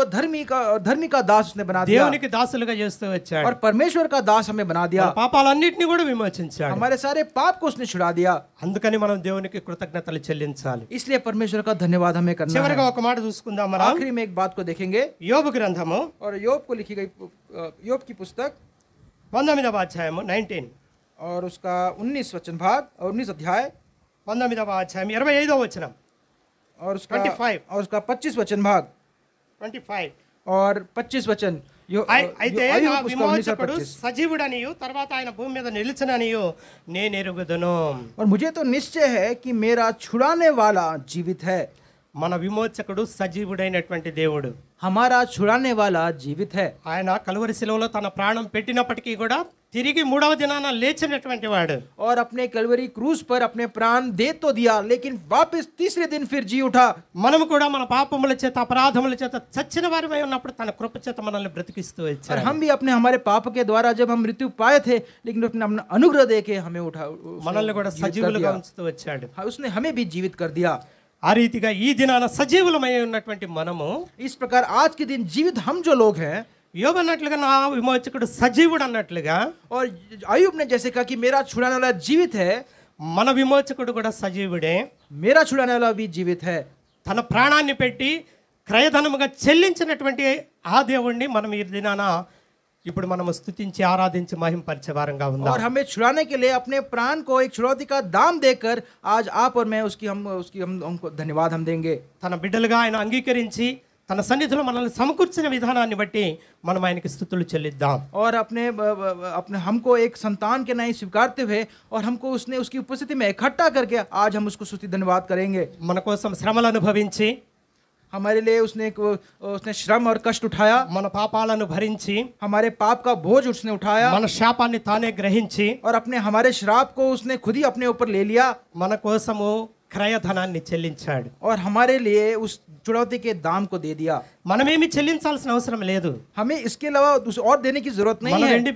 धर्मी का दास उसने बना दिया, దేవునికి దాసులుగా చేస్తూ వచ్చాడు. और परमेश्वर का दास हमें बना दिया। మన పాపాలన్నిటిని కూడా విమోచించాడు. हमारे सारे पाप को उसने छुड़ा दिया, అందుకని మనం దేవునికి కృతజ్ఞతలు చెల్లించాలి. इसलिए परमेश्वर का धन्यवाद हमें करना చివరిగా है। ఒక మాట చూసుకుందాం మనం. आखिरी में एक बात को देखेंगे, యోబు గ్రంథము और యోब को लिखी गई యోब की पुस्तक 19వ అధ్యాయము 19 और उसका 19 वचन भाग और 19 अध्याय 19వ అధ్యాయం 25వ వచనం और उसका 25 और उसका 25 वचन भाग 25. और 25 वचन అయితే अय्यूब నా उसका 19 और విమోచకుడు 25। సజీవుడనియు తర్వాత ఆయన భూమి మీద నిలిచిననియు నేను ఎరుగుదును. और मुझे तो निश्चय है कि मेरा छुड़ाने वाला जीवित है। మన విమోచకుడు సజీవుడైనటువంటి దేవుడు. हमारा छुड़ाने वाला जीवित है। ఆయన కలువరి శిలువలో తన ప్రాణం పెట్టినప్పటికీ కూడా తిరిగి 3వ దినాన లేచినటువంటి వాడు. और अपने कलवरी क्रूस पर अपने प्राण दे तो दिया, लेकिन वापस तीसरे दिन फिर जी उठा। మనము కూడా మన పాపముల చేత, అపరాధముల చేత చచ్చిన వారిపై ఉన్నప్పుడు తన కృప చేత మనల్ని బ్రతికిస్తూ और వచ్చాడు. हम भी अपने हमारे पाप के द्वारा जब हम मृत्यु पाए थे, लेकिन उसने अपना अनुग्रह दे के हमें उठा, మనల్ని కూడా जीवित कर సజీవులుగా दिया। ఉంచుతూ వచ్చాడు. उसने हमें भी जीवित कर दिया। ఆ రీతిగా ఈ దినాన సజీవులమై ఉన్నటువంటి మనము, इस प्रकार आज के दिन जीवित हम जो लोग हैं, యోబు అన్నట్లుగా నా విమోచకుడు సజీవుడు అన్నట్లుగా, और अय्यूब ने जैसे कहा कि मेरा छुड़ाने वाला जीवित है, మన విమోచకుడు కూడా సజీవుడే. मेरा छुड़ाने वाला भी जीवित है। తన ప్రాణాన్ని పెట్టి క్రయధనముగా చెల్లించినటువంటి ఆ దేవుణ్ణి మనం ఈ దినాన ఇప్పుడు మనము స్తుతించి ఆరాధించి మహింపరిచే వారంగా ఉందాం. और हमें छुड़ाने के लिए अपने प्राण को एक छुड़ौती का दाम देकर आज आप और मैं हमको धन्यवाद हम देंगे। తన బిడ్డలుగా ఆయన అంగీకరించి తన సన్నిధిలో మనల్ని సమకూర్చిన విధానాన్ని బట్టి మనం ఆయనకి స్తుతులు చెల్లిద్దాం. और अपने हमको एक संतान के नए स्वीकारते हुए और हमको उसने उसकी उपस्थिति में इकट्ठा करके आज हम उसको स्तुति धन्यवाद करेंगे। మన కోసం శ్రమలు అనుభవించి, हमारे लिए उसने श्रम और कष्ट उठाया, మన పాపాలను భరించి, हमारे पाप का बोझ उसने उठाया, మన శాపాన్ని తానే గ్రహించి, और अपने हमारे श्राप को उसने खुद ही अपने ऊपर ले लिया, మన కోసము క్రయధనాన్ని చెల్లించాడు. और हमारे लिए उस छुड़ौती के दाम को दे दिया। మనమేమి చెల్లించాల్సిన అవసరం లేదు. हमें इसके अलावा और देने की जरूरत नहीं మన है, వెండి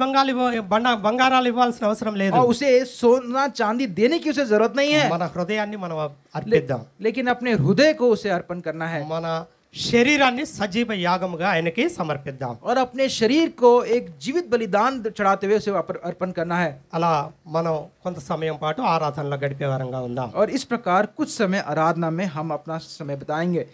బంగారాలు ఇవ్వాల్సిన అవసరం లేదు. और उसे सोना चांदी देने की उसे जरूरत नहीं है, మన హృదయాన్ని మనం అర్పిద్దాం. लेकिन अपने हृदय को उसे अर्पण करना है, మన శరీరాన్ని సజీవ యాగముగా ఆయనకి సమర్పిద్దాం. और अपने शरीर को एक जीवित बलिदान चढ़ाते हुए उसे अर्पण करना है। అలా మనం కొంత సమయం పాటు ఆరాధనలో గడిపే వారంగా ఉందాం. और इस प्रकार कुछ समय आराधना में हम अपना समय बिताएंगे।